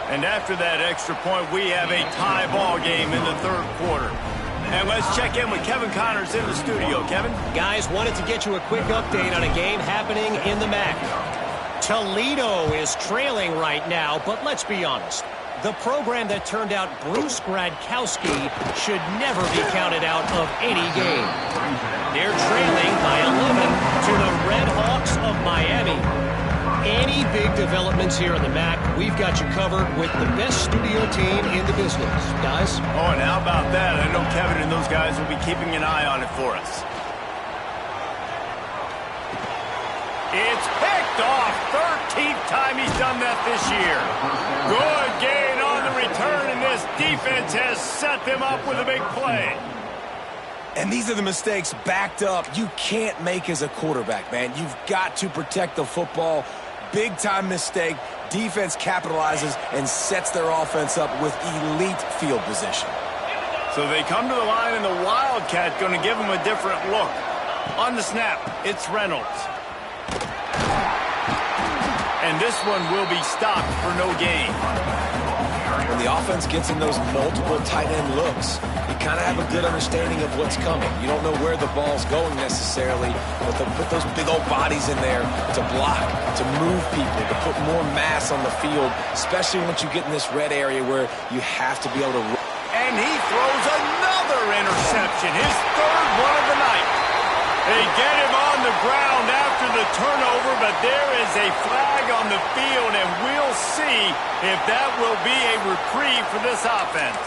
And after that extra point, we have a tie ball game in the 3rd quarter. And let's check in with Kevin Connors in the studio. Kevin? Guys, wanted to get you a quick update on a game happening in the MAC. Toledo is trailing right now, but let's be honest. The program that turned out Bruce Gradkowski should never be counted out of any game. They're trailing by 11 to the Red Hawks of Miami. Any big developments here in the MAC, we've got you covered with the best studio team in the business. Guys? Oh, and how about that? I know Kevin and those guys will be keeping an eye on it for us. It's picked off. 13th time he's done that this year. Good gain on the return, and this defense has set them up with a big play. And these are the mistakes backed up you can't make as a quarterback, man. You've got to protect the football. Big-time mistake. Defense capitalizes and sets their offense up with elite field position. So they come to the line, and the Wildcat going to give them a different look. On the snap, it's Reynolds. And this one will be stopped for no gain. When the offense gets in those multiple tight end looks, you kind of have a good understanding of what's coming. You don't know where the ball's going necessarily, but they'll put those big old bodies in there to block, to move people, to put more mass on the field, especially once you get in this red area where you have to be able to run. And he throws another interception, his 3rd one of the night. They get him on the ground after the turnover, but there is a flag on the field, and we'll see if that will be a reprieve for this offense.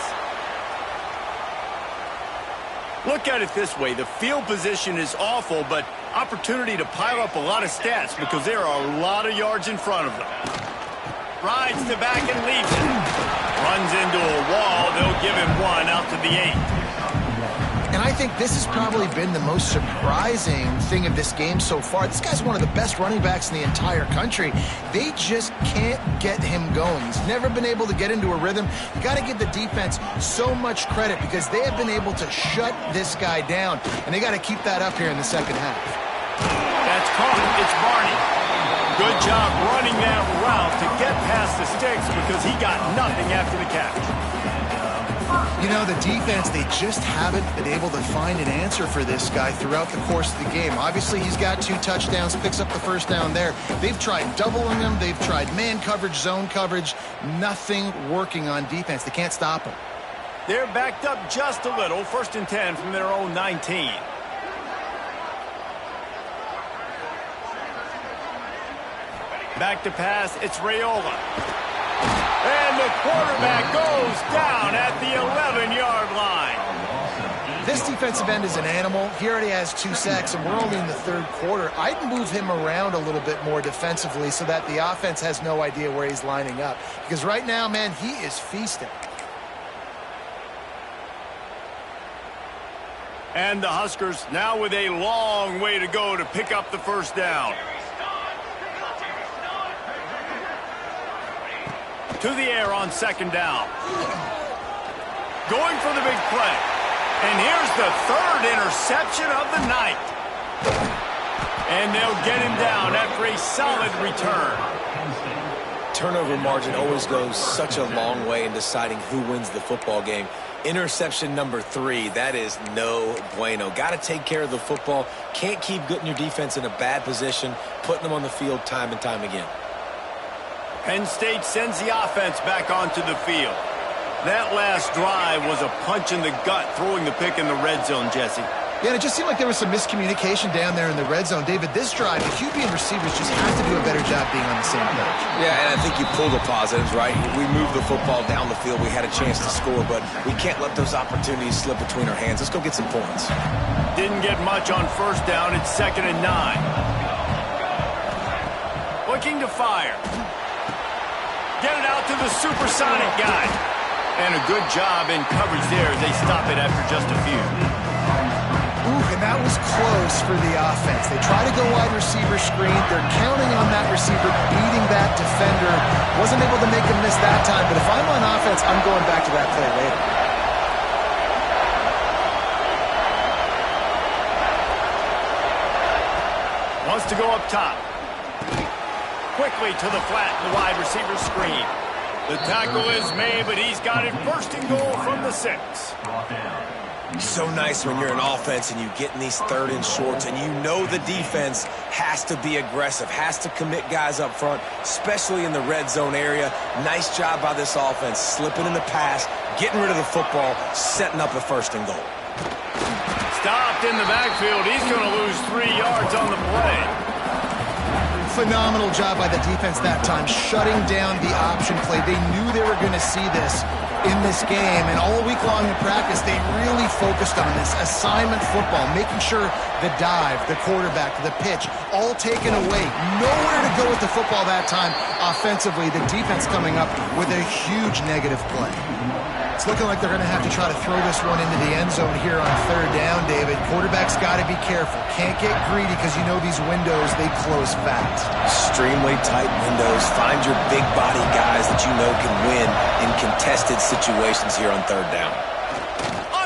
Look at it this way. The field position is awful, but opportunity to pile up a lot of stats because there are a lot of yards in front of them. Rides the back and leaves it. Runs into a wall. They'll give him 1 out to the 8. And I think this has probably been the most surprising thing of this game so far. This guy's one of the best running backs in the entire country. They just can't get him going. He's never been able to get into a rhythm. You got to give the defense so much credit because they have been able to shut this guy down, and they got to keep that up here in the 2nd half. That's caught. It's Barney. Good job running that route to get past the sticks because he got nothing after the catch. You know, the defense, they just haven't been able to find an answer for this guy throughout the course of the game. Obviously, he's got 2 touchdowns, picks up the 1st down there. They've tried doubling him. They've tried man coverage, zone coverage. Nothing working on defense. They can't stop him. They're backed up just a little. 1st and 10 from their own 19. Back to pass. It's Raiola. And the quarterback goes down at the 11-yard line. This defensive end is an animal. He already has 2 sacks, and we're only in the 3rd quarter. I'd move him around a little bit more defensively so that the offense has no idea where he's lining up. Because right now, man, he is feasting. And the Huskers now with a long way to go to pick up the 1st down. To the air on 2nd down. Going for the big play. And here's the 3rd interception of the night. And they'll get him down after a solid return. Turnover margin always goes such a long way in deciding who wins the football game. Interception number 3, that is no bueno. Got to take care of the football. Can't keep getting your defense in a bad position, putting them on the field time and time again. Penn State sends the offense back onto the field. That last drive was a punch in the gut, throwing the pick in the red zone, Jesse. Yeah, and it just seemed like there was some miscommunication down there in the red zone. David, this drive, the QB and receivers just have to do a better job being on the same page. Yeah, and I think you pull the positives, right? We moved the football down the field. We had a chance to score, but we can't let those opportunities slip between our hands. Let's go get some points. Didn't get much on first down. It's 2nd and 9. Looking to fire. Get it out to the supersonic guy. And a good job in coverage there. They stop it after just a few. Ooh, and that was close for the offense. They try to go wide receiver screen. They're counting on that receiver beating that defender. Wasn't able to make him miss that time, but if I'm on offense, I'm going back to that play later. Wants to go up top. Quickly to the flat, the wide receiver screen. The tackle is made, but he's got it 1st and goal from the 6. So nice when you're an offense and you get in these 3rd and shorts and you know the defense has to be aggressive, has to commit guys up front, especially in the red zone area. Nice job by this offense, slipping in the pass, getting rid of the football, setting up a 1st and goal. Stopped in the backfield. He's going to lose 3 yards on the play. Phenomenal job by the defense that time, shutting down the option play. They knew they were going to see this in this game, and all week long in practice, they really focused on this assignment football, making sure the dive, the quarterback, the pitch, all taken away. Nowhere to go with the football that time offensively. The defense coming up with a huge negative play. It's looking like they're going to have to try to throw this one into the end zone here on 3rd down, David. Quarterback's got to be careful. Can't get greedy because you know these windows, they close fast. Extremely tight windows. Find your big body guys that you know can win in contested situations here on 3rd down.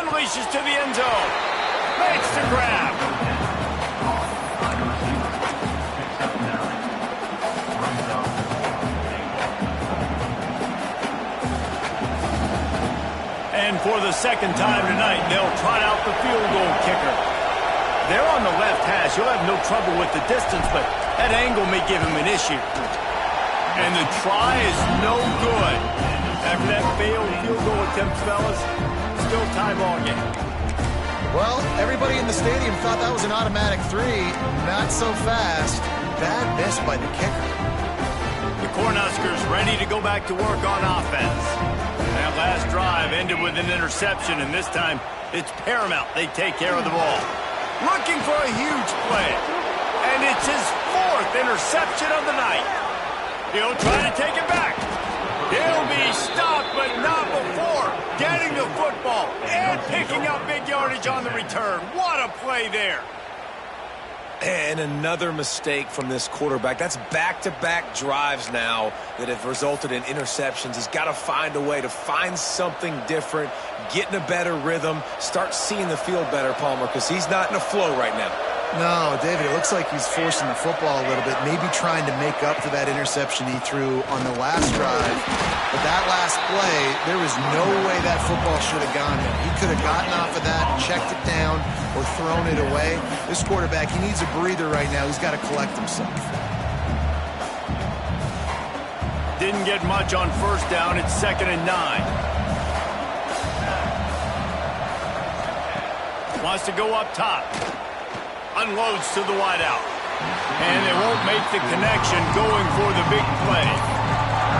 Unleashes to the end zone. Makes the grab. And for the 2nd time tonight, they'll trot out the field goal kicker. They're on the left hash. You'll have no trouble with the distance, but that angle may give him an issue. And the try is no good. After that failed field goal attempt, fellas, still tie ball game. Well, everybody in the stadium thought that was an automatic 3. Not so fast. Bad miss by the kicker. The Cornhuskers ready to go back to work on offense. That last drive ended with an interception, and this time it's paramount they take care of the ball. Looking for a huge play, and it's his 4th interception of the night. He'll try to take it back. He'll be stopped, but not before getting the football and picking up big yardage on the return. What a play there. And another mistake from this quarterback. That's back-to-back drives now that have resulted in interceptions. He's got to find a way to find something different, get in a better rhythm, start seeing the field better, Palmer, because he's not in a flow right now. No, David, it looks like he's forcing the football a little bit, maybe trying to make up for that interception he threw on the last drive. But that last play, there was no way that football should have gone there. He could have gotten off of that, checked it down, or thrown it away. This quarterback, he needs a breather right now. He's got to collect himself. Didn't get much on first down. It's 2nd and 9. Wants to go up top. Unloads to the wideout. And they won't make the connection going for the big play.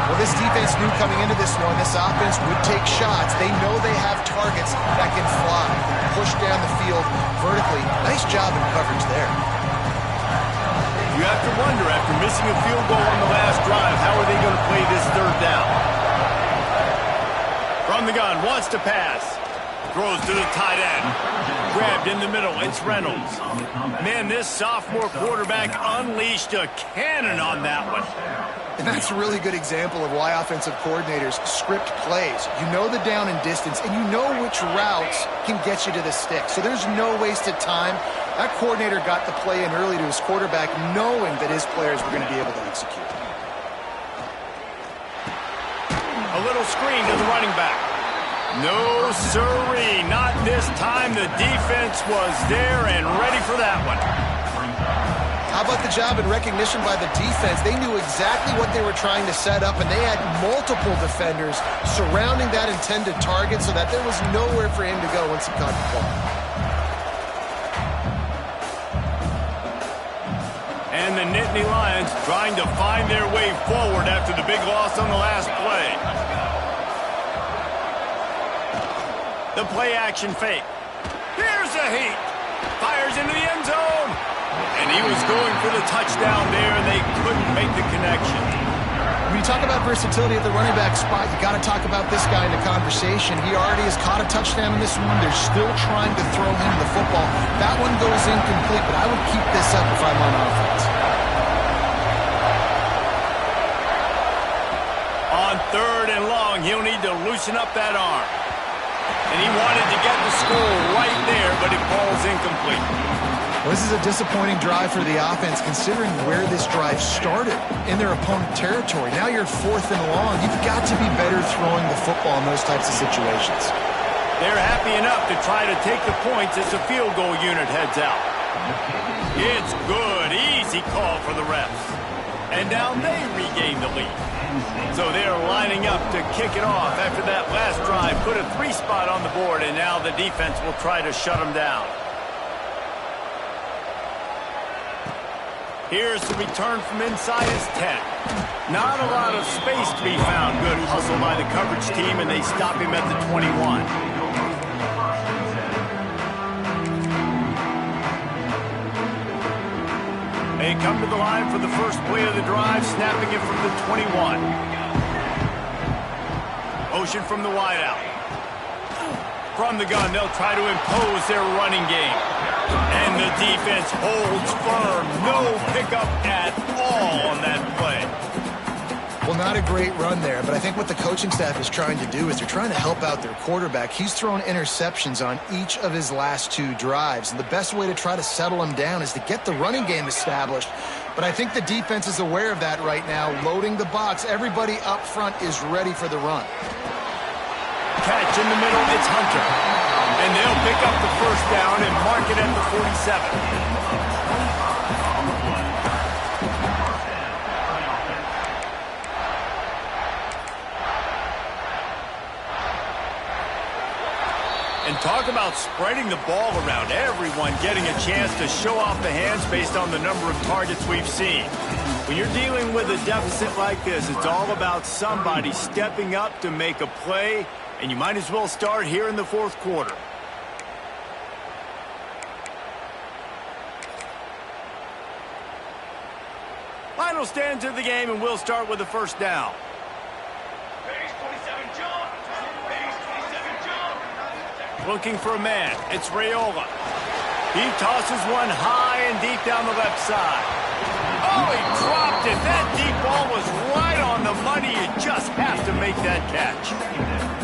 Well, this defense knew coming into this one, this offense would take shots. They know they have targets that can fly, push down the field vertically. Nice job in coverage there. You have to wonder, after missing a field goal on the last drive, how are they going to play this 3rd down? From the gun, wants to pass. Throws to the tight end. Grabbed in the middle. It's Reynolds. Man, this sophomore quarterback unleashed a cannon on that one. And that's a really good example of why offensive coordinators script plays. You know the down and distance, and you know which routes can get you to the stick. So there's no wasted time. That coordinator got the play in early to his quarterback, knowing that his players were going to be able to execute. A little screen to the running back. No, sirree, not this time. The defense was there and ready for that one. How about the job and recognition by the defense? They knew exactly what they were trying to set up, and they had multiple defenders surrounding that intended target so that there was nowhere for him to go once he caught the ball. And the Nittany Lions trying to find their way forward after the big loss on the last play. The play action fake. Here's a heat. Fires into the end zone. And he was going for the touchdown there, and they couldn't make the connection. When you talk about versatility at the running back spot, you got to talk about this guy in the conversation. He already has caught a touchdown in this one. They're still trying to throw him the football. That one goes incomplete, but I would keep this up if I'm on offense. On 3rd and long, he'll need to loosen up that arm. And he wanted to get the score right there, but it falls incomplete. Well, this is a disappointing drive for the offense, considering where this drive started, in their opponent territory. Now you're 4th and long. You've got to be better throwing the football in those types of situations. They're happy enough to try to take the points as the field goal unit heads out. It's good. Easy call for the refs. And now they regain the lead. So they're lining up to kick it off after that last drive. Put a 3-spot on the board, and now the defense will try to shut them down. Here's the return from inside his 10. Not a lot of space to be found. Good hustle by the coverage team, and they stop him at the 21. They come to the line for the first play of the drive, snapping it from the 21. Motion from the wideout. From the gun, they'll try to impose their running game. And the defense holds firm. No pickup at all on that play. Well, not a great run there, but I think what the coaching staff is trying to do is they're trying to help out their quarterback. He's thrown interceptions on each of his last 2 drives, and the best way to try to settle him down is to get the running game established. But I think the defense is aware of that right now, loading the box. Everybody up front is ready for the run. Catch in the middle, it's Hunter. And they'll pick up the first down and mark it at the 47. And talk about spreading the ball around. Everyone getting a chance to show off the hands based on the number of targets we've seen. When you're dealing with a deficit like this, it's all about somebody stepping up to make a play, and you might as well start here in the 4th quarter. Final stands of the game, and we'll start with the first down. Looking for a man. It's Raiola. He tosses one high and deep down the left side. Oh, he dropped it. That deep ball was right on the money. You just have to make that catch.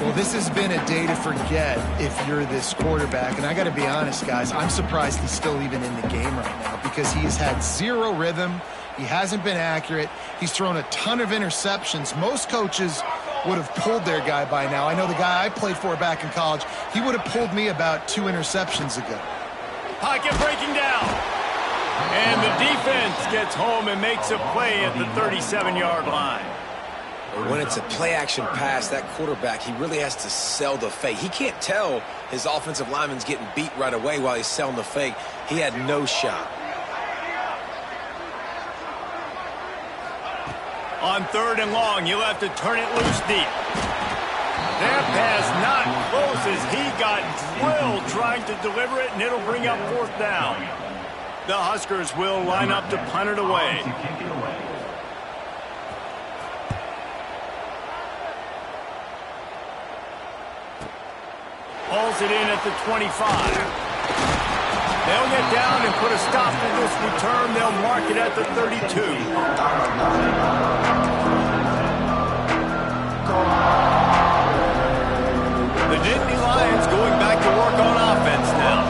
Well, this has been a day to forget if you're this quarterback. And I got to be honest, guys, I'm surprised he's still even in the game right now because he has had 0 rhythm. He hasn't been accurate. He's thrown a ton of interceptions. Most coaches would have pulled their guy by now. I know the guy I played for back in college, he would have pulled me about 2 interceptions ago. Pocket breaking down. And the defense gets home and makes a play at the 37-yard line. When it's a play-action pass, that quarterback, he really has to sell the fake. He can't tell his offensive lineman's getting beat right away while he's selling the fake. He had no shot. On 3rd and long, you'll have to turn it loose deep. That pass not close as he got drilled trying to deliver it, and it'll bring up 4th down. The Huskers will line up to punt it away. Hauls it in at the 25. They'll get down and put a stop to this return. They'll mark it at the 32. The Nittany Lions going back to work on offense now.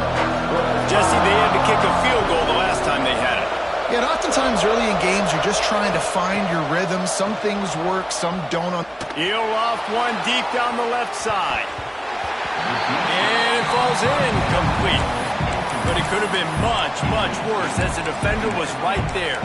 Jesse, they had to kick a field goal the last time they had it. Yeah, and oftentimes early in games, you're just trying to find your rhythm. Some things work, some don't. He'll off one deep down the left side. And it falls in complete. But it could have been much, much worse as the defender was right there.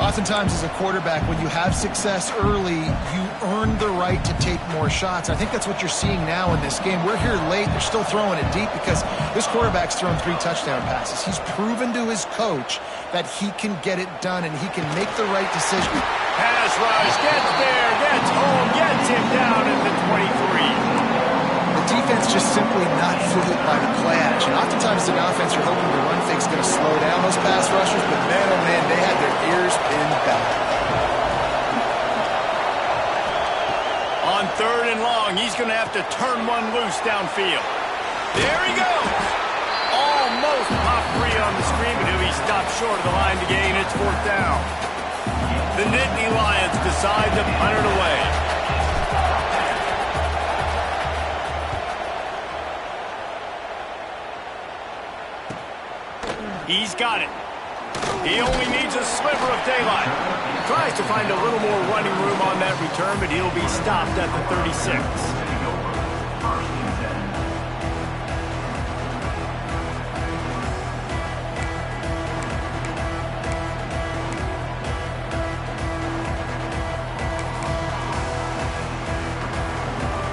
Oftentimes as a quarterback, when you have success early, you earn the right to take more shots. I think that's what you're seeing now in this game. We're here late. They're still throwing it deep because this quarterback's thrown 3 touchdown passes. He's proven to his coach that he can get it done and he can make the right decision. Pass rush, gets there, gets home, gets him down at the 23. The defense just simply not fooled by the play action. Oftentimes an offense, you're hoping the run fake's going to slow down those pass rushers, but man, oh man, they had their ears pinned back. On 3rd and long, he's going to have to turn one loose downfield. There he goes. Almost pop free on the screen, but he'll be stopped short of the line to gain. It's 4th down. The Nittany Lions decide to punt it away. He's got it. He only needs a sliver of daylight. Tries to find a little more running room on that return, but he'll be stopped at the 36.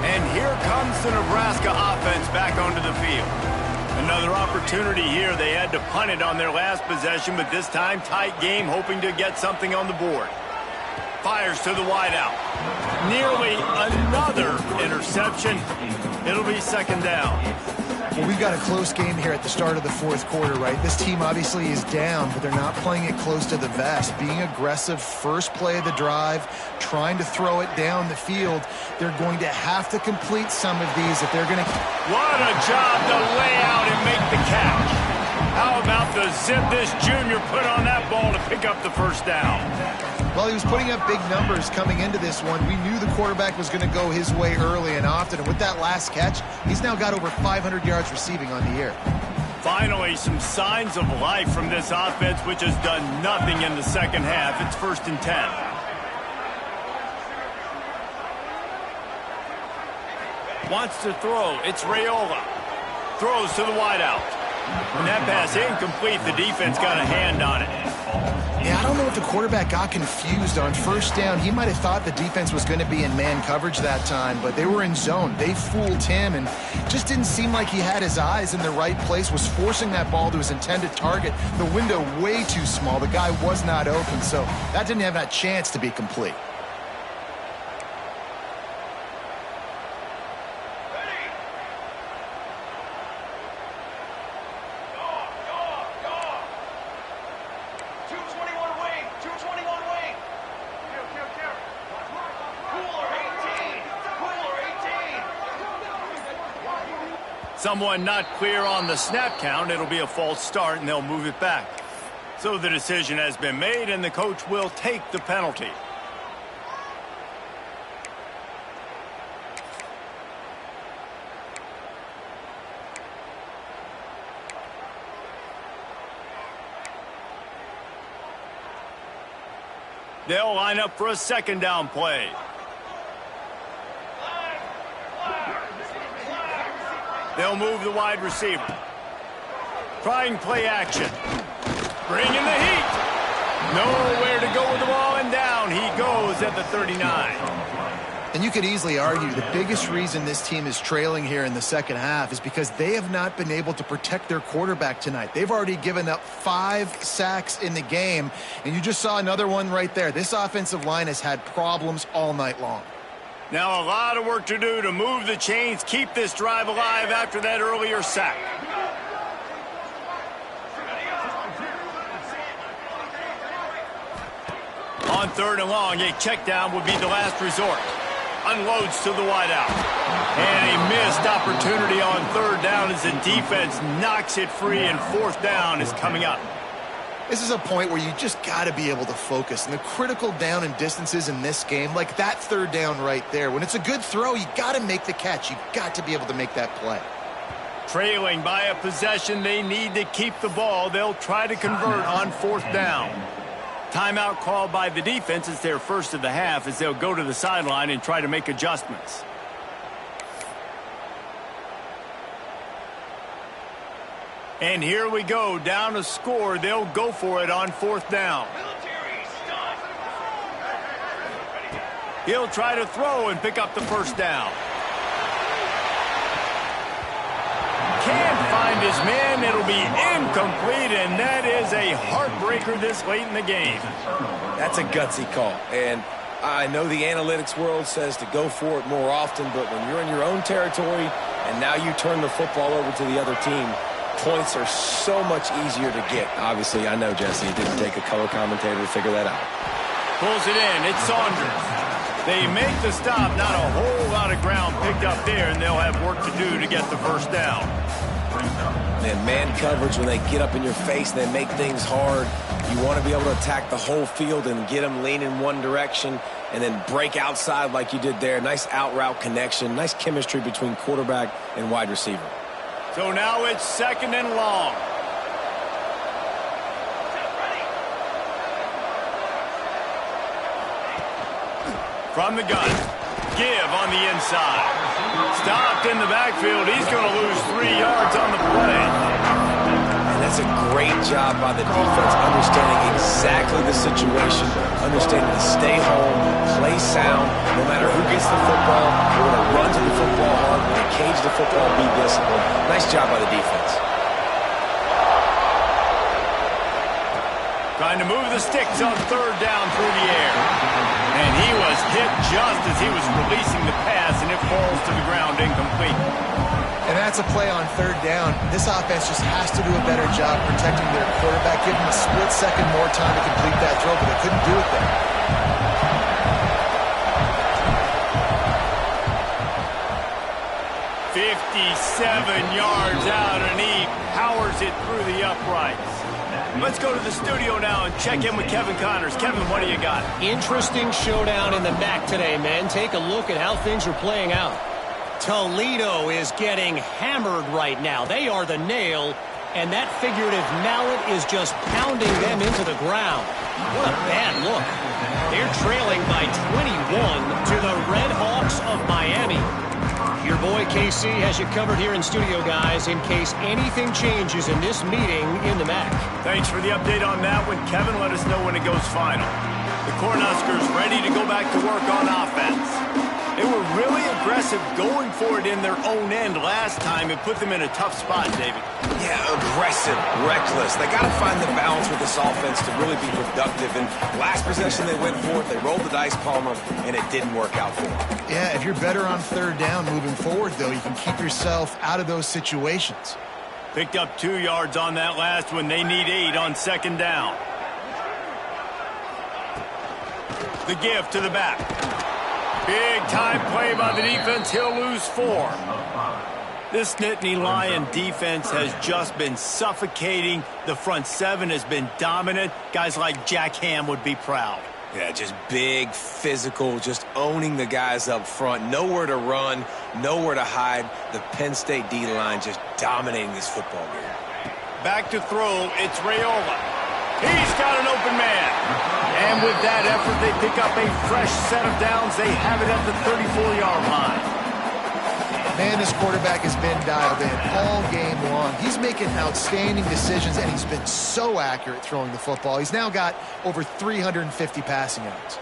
And here comes the Nebraska offense back onto the field. Another opportunity here. They had to punt it on their last possession, but this time tight game, hoping to get something on the board. Fires to the wideout. Nearly another interception. It'll be 2nd down. Well, we've got a close game here at the start of the 4th quarter, right? This team obviously is down, but they're not playing it close to the vest. Being aggressive, first play of the drive, trying to throw it down the field. They're going to have to complete some of these if they're going to... What a job to lay out and make the catch. How about the zip this junior put on that ball to pick up the 1st down? Well, he was putting up big numbers coming into this one. We knew the quarterback was going to go his way early and often. And with that last catch, he's now got over 500 yards receiving on the year. Finally, some signs of life from this offense, which has done nothing in the 2nd half. It's 1st and 10. Wants to throw. It's Raiola. Throws to the wideout. And that pass incomplete. The defense got a hand on it. Yeah, I don't know if the quarterback got confused on 1st down. He might have thought the defense was going to be in man coverage that time, but they were in zone. They fooled him and just didn't seem like he had his eyes in the right place, was forcing that ball to his intended target. The window way too small. The guy was not open, so that didn't have that chance to be complete. Someone not clear on the snap count. It'll be a false start, and they'll move it back. So the decision has been made, and the coach will take the penalty. They'll line up for a 2nd down play. They'll move the wide receiver. Trying play action. Bringing the heat. Nowhere to go with the ball, and down he goes at the 39. And you could easily argue the biggest reason this team is trailing here in the 2nd half is because they have not been able to protect their quarterback tonight. They've already given up 5 sacks in the game, and you just saw another one right there. This offensive line has had problems all night long. Now a lot of work to do to move the chains, keep this drive alive after that earlier sack. On 3rd and long, a check down would be the last resort. Unloads to the wideout. And a missed opportunity on 3rd down as the defense knocks it free, and 4th down is coming up. This is a point where you just got to be able to focus. And the critical down and distances in this game, like that 3rd down right there, when it's a good throw, you got to make the catch. You got to be able to make that play. Trailing by a possession, they need to keep the ball. They'll try to convert on 4th down. Timeout called by the defense. It's their first of the half as they'll go to the sideline and try to make adjustments. And here we go, down a score. They'll go for it on 4th down. He'll try to throw and pick up the first down. Can't find his man. It'll be incomplete, and that is a heartbreaker this late in the game. That's a gutsy call, and I know the analytics world says to go for it more often, but when you're in your own territory and now you turn the football over to the other team, points are so much easier to get. Obviously, I know, Jesse, it didn't take a color commentator to figure that out. Pulls it in. It's Saunders. They make the stop. Not a whole lot of ground picked up there, and they'll have work to do to get the first down. Man coverage, when they get up in your face and they make things hard, you want to be able to attack the whole field and get them leaning one direction and then break outside like you did there. Nice out route connection, nice chemistry between quarterback and wide receiver. So now it's 2nd and long. From the gun, give on the inside. Stopped in the backfield. He's going to lose 3 yards on the play. And that's a great job by the defense, understanding exactly the situation, understanding to stay home, play sound. No matter who gets the football, we're going to run to the football hard. We're going to cage the football, be disciplined. Nice job by the defense. Trying to move the sticks on 3rd down through the air. And he was hit just as he was releasing the pass, and it falls to the ground incomplete. And that's a play on 3rd down. This offense just has to do a better job protecting their quarterback. Give him a split second more time to complete that throw, but they couldn't do it there. Yards out, and he powers it through the uprights. Let's go to the studio now and check in with Kevin Connors. Kevin, what do you got? Interesting showdown in the MAC today, men. Take a look at how things are playing out. Toledo is getting hammered right now. They are the nail, and that figurative mallet is just pounding them into the ground. What a bad look. They're trailing by 21 to the Red Hawks of Miami. Your boy KC has you covered here in studio, guys, in case anything changes in this meeting in the MAC. Thanks for the update on that one. Kevin, let us know when it goes final. The Cornhuskers ready to go back to work on offense. They were really aggressive going for it in their own end last time. It put them in a tough spot, David. Yeah, aggressive, reckless. They got to find the balance with this offense to really be productive. And last possession they went for it, they rolled the dice, Palmer, and it didn't work out for them. Yeah, if you're better on 3rd down moving forward, though, you can keep yourself out of those situations. Picked up 2 yards on that last one. They need 8 on 2nd down. The give to the back. Big time play by the defense. He'll lose 4. This Nittany Lion defense has just been suffocating. The front 7 has been dominant. Guys like Jack Ham would be proud. Yeah, just big, physical, just owning the guys up front. Nowhere to run, nowhere to hide. The Penn State D-line just dominating this football game. Back to throw, it's Raiola. He's got an open man. And with that effort, they pick up a fresh set of downs. They have it at the 34-yard line. Man, this quarterback has been dialed in all game long. He's making outstanding decisions, and he's been so accurate throwing the football. He's now got over 350 passing yards.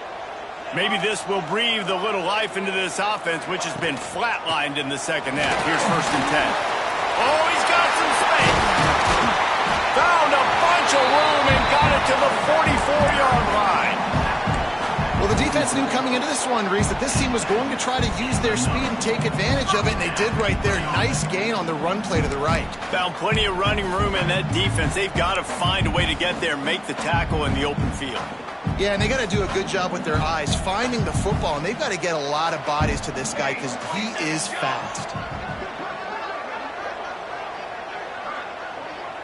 Maybe this will breathe a little life into this offense, which has been flatlined in the 2nd half. Here's 1st and 10. Oh, he's got some space. Found a bunch of room and got it to the 44-yard line. Well, the defense knew coming into this one, Reese, that this team was going to try to use their speed and take advantage of it, and they did right there. Nice gain on the run play to the right. Found plenty of running room in that defense. They've got to find a way to get there, make the tackle in the open field. Yeah, and they got to do a good job with their eyes, finding the football, and they've got to get a lot of bodies to this guy because he is fast.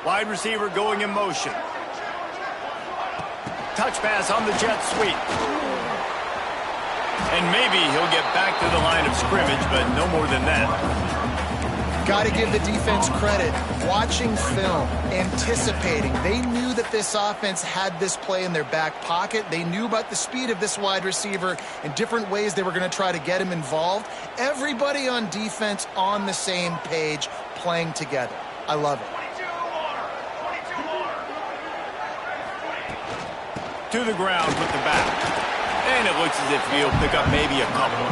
Wide receiver going in motion. Touch pass on the jet sweep. And maybe he'll get back to the line of scrimmage, but no more than that. Got to give the defense credit. Watching film, anticipating. They knew that this offense had this play in their back pocket. They knew about the speed of this wide receiver and different ways they were going to try to get him involved. Everybody on defense on the same page, playing together. I love it. To the ground with the back. And it looks as if he'll pick up maybe a couple.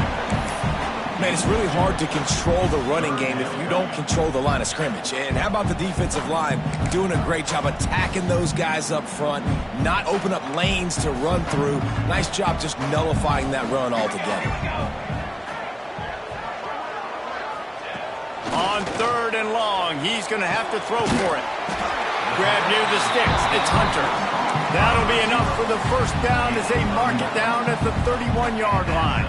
Man, it's really hard to control the running game if you don't control the line of scrimmage. And how about the defensive line doing a great job attacking those guys up front, not open up lanes to run through. Nice job just nullifying that run altogether. On 3rd and long, he's going to have to throw for it. Grab near the sticks. It's Hunter. That'll be enough for the first down as they mark it down at the 31-yard line.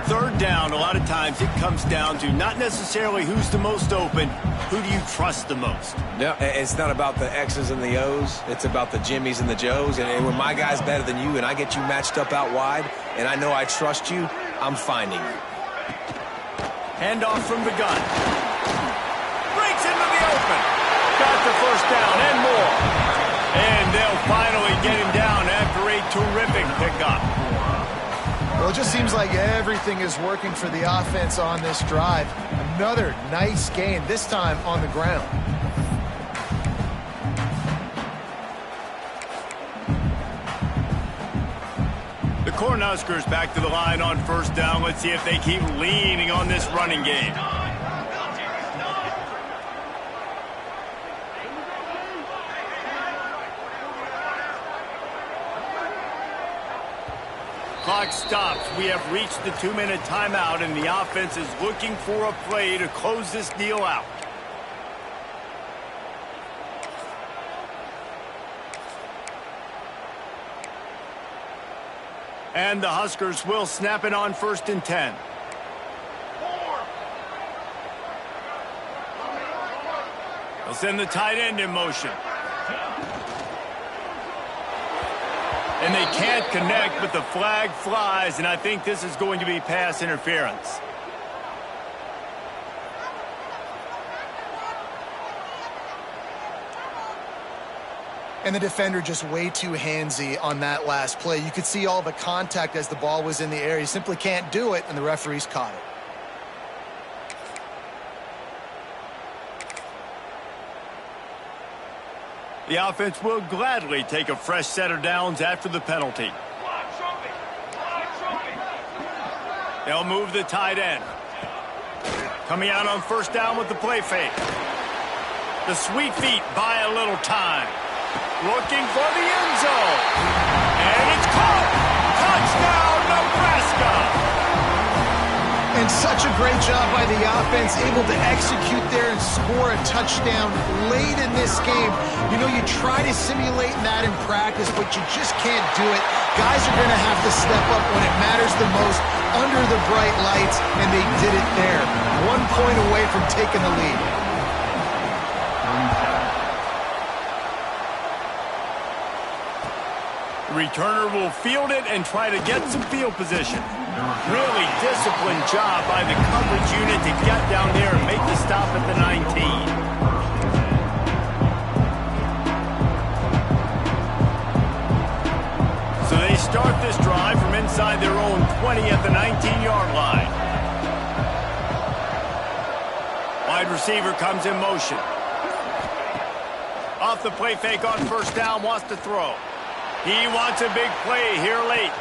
3rd down, a lot of times it comes down to not necessarily who's the most open, who do you trust the most? No, it's not about the X's and the O's. It's about the Jimmys and the Joes. And when my guy's better than you and I get you matched up out wide and I know I trust you, I'm finding you. Handoff from the gun. Breaks into the open. Got the first down and more. And they'll finally get him down after a terrific pickup. Well, it just seems like everything is working for the offense on this drive. Another nice gain, this time on the ground. The Cornhuskers back to the line on 1st down. Let's see if they keep leaning on this running game. Clock stops. We have reached the 2-minute timeout, and the offense is looking for a play to close this deal out. And the Huskers will snap it on 1st and 10. They'll send the tight end in motion. And they can't connect, but the flag flies, and I think this is going to be pass interference. And the defender just way too handsy on that last play. You could see all the contact as the ball was in the air. You simply can't do it, and the referees caught it. The offense will gladly take a fresh set of downs after the penalty. They'll move the tight end. Coming out on 1st down with the play fake. The sweet feet buy a little time. Looking for the end zone. And it's caught. Touchdown, Nebraska. And such a great job by the offense, able to execute there and score a touchdown late in this game. You know, you try to simulate that in practice, but you just can't do it. Guys are going to have to step up when it matters the most under the bright lights, and they did it there. 1 point away from taking the lead. The returner will field it and try to get some field position. Really disciplined job by the coverage unit to get down there and make the stop at the 19. So they start this drive from inside their own 20 at the 19-yard line. Wide receiver comes in motion. Off the play fake on 1st down, wants to throw. He wants a big play here late.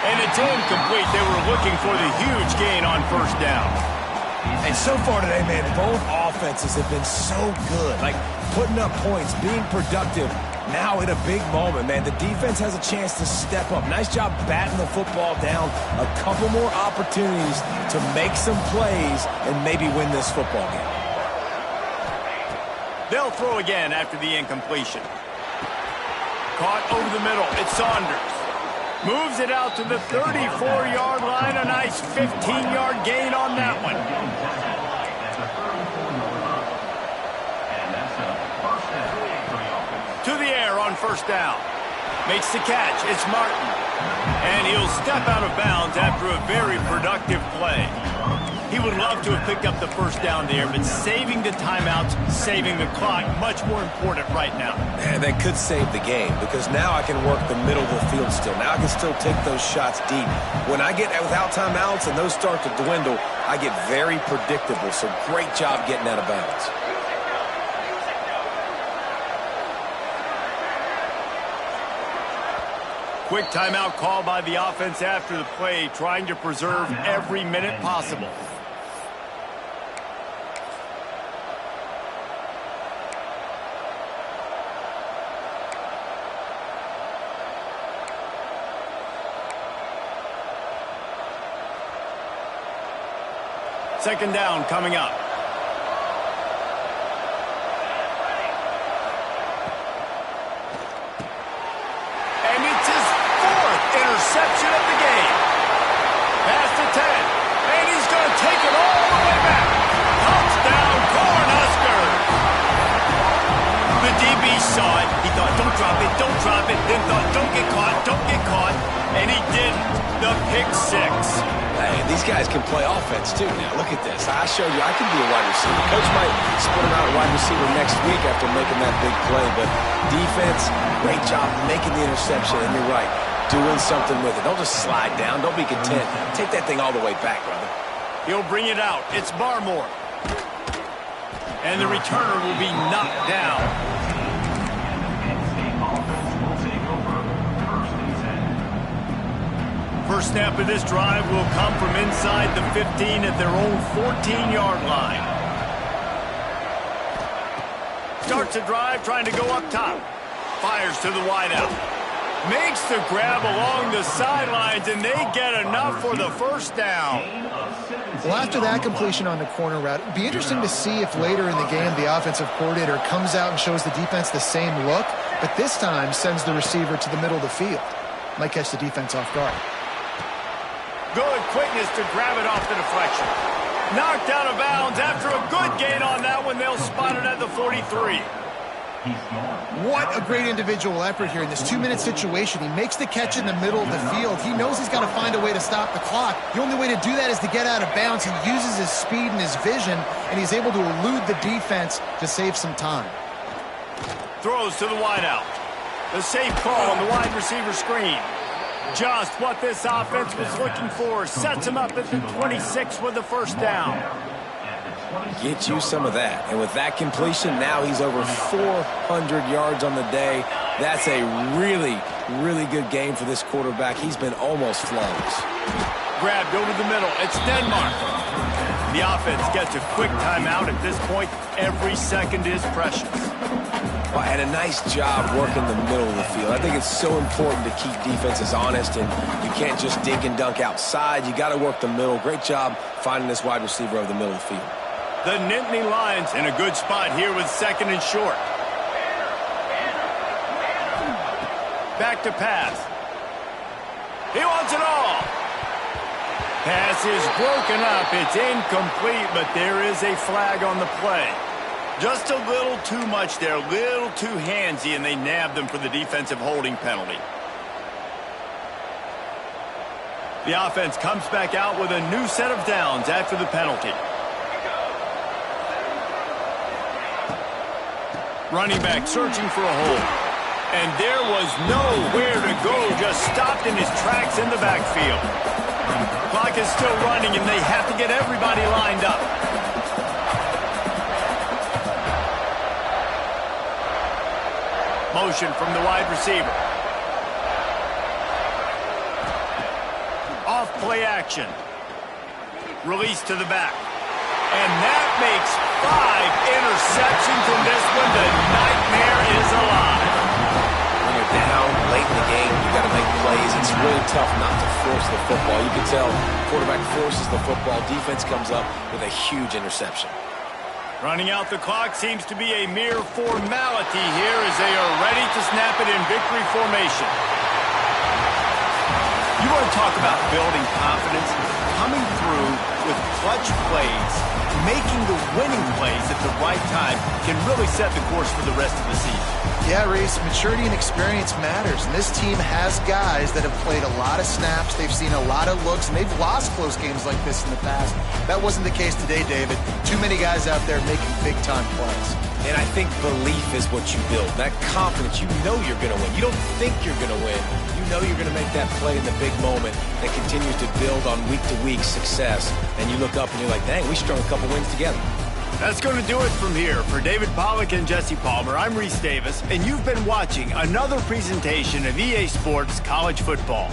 And it's incomplete. They were looking for the huge gain on 1st down. And so far today, man, both offenses have been so good. Like, putting up points, being productive. Now in a big moment, man, the defense has a chance to step up. Nice job batting the football down. A couple more opportunities to make some plays and maybe win this football game. They'll throw again after the incompletion. Caught over the middle. It's Saunders. Moves it out to the 34-yard line. A nice 15-yard gain on that one. To the air on 1st down. Makes the catch. It's Martin. And he'll step out of bounds after a very productive play. He would love to have picked up the 1st down there, but saving the timeouts, saving the clock, much more important right now. Man, that could save the game because now I can work the middle of the field still. Now I can still take those shots deep. When I get without timeouts and those start to dwindle, I get very predictable. So great job getting out of bounds. Quick timeout call by the offense after the play, trying to preserve every minute possible. Second down coming up. And it's his fourth interception of the game. Pass to 10. And he's going to take it all the way back. Touchdown, Cornhuskers. The DB saw it. He thought, don't drop it, don't drop it. Then thought, don't get caught, don't get caught. And he didn't. The pick six. Hey, these guys can play offense, too, now. Look at this. I showed you I can be a wide receiver. Coach might split him out wide receiver next week after making that big play, but defense, great job making the interception, and you're right, doing something with it. Don't just slide down. Don't be content. Take that thing all the way back, brother. He'll bring it out. It's Barmore. And the returner will be knocked down. First snap of this drive will come from inside the 15 at their own 14-yard line. Starts a drive trying to go up top. Fires to the wideout. Makes the grab along the sidelines, and they get enough for the first down. Well, after that completion on the corner route, it'd be interesting to see if later in the game the offensive coordinator comes out and shows the defense the same look, but this time sends the receiver to the middle of the field. Might catch the defense off guard. Good quickness to grab it off the deflection. Knocked out of bounds after a good gain on that one. They'll spot it at the 43. What a great individual effort here in this 2-minute situation. He makes the catch in the middle of the field. He knows he's got to find a way to stop the clock. The only way to do that is to get out of bounds. He uses his speed and his vision, and he's able to elude the defense to save some time. Throws to the wideout. The safe call on the wide receiver screen. Just what this offense was looking for. Sets him up at the 26 with the first down. Get you some of that. And with that completion, now he's over 400 yards on the day. That's a really, really good game for this quarterback. He's been almost flawless. Grabbed over the middle. It's Denmark. The offense gets a quick timeout at this point. Every second is precious. Well, and a nice job working the middle of the field. I think it's so important to keep defenses honest, and you can't just dink and dunk outside. You got to work the middle. Great job finding this wide receiver over the middle of the field. The Nittany Lions in a good spot here with second and short. Back to pass. He wants it all. Pass is broken up. It's incomplete, but there is a flag on the play. Just a little too much there, a little too handsy, and they nabbed them for the defensive holding penalty. The offense comes back out with a new set of downs after the penalty. Running back searching for a hole. And there was nowhere to go, just stopped in his tracks in the backfield. Clock is still running, and they have to get everybody lined up. Motion from the wide receiver. Off play action. Release to the back. And that makes 5 interceptions in this one. The nightmare is alive. When you're down late in the game, you got to make plays. It's really tough not to force the football. You can tell quarterback forces the football. Defense comes up with a huge interception. Running out the clock seems to be a mere formality here as they are ready to snap it in victory formation. You want to talk about building confidence? Coming through with clutch plays, making the winning plays at the right time can really set the course for the rest of the season. Yeah, Reese, maturity and experience matters. And this team has guys that have played a lot of snaps. They've seen a lot of looks, and they've lost close games like this in the past. That wasn't the case today, David. Too many guys out there making big-time plays. And I think belief is what you build. That confidence, you know you're going to win. You don't think you're going to win. You know you're going to make that play in the big moment that continues to build on week-to-week success. And you look up and you're like, dang, we strung a couple wins together. That's going to do it from here. For David Pollack and Jesse Palmer, I'm Reese Davis, and you've been watching another presentation of EA Sports College Football.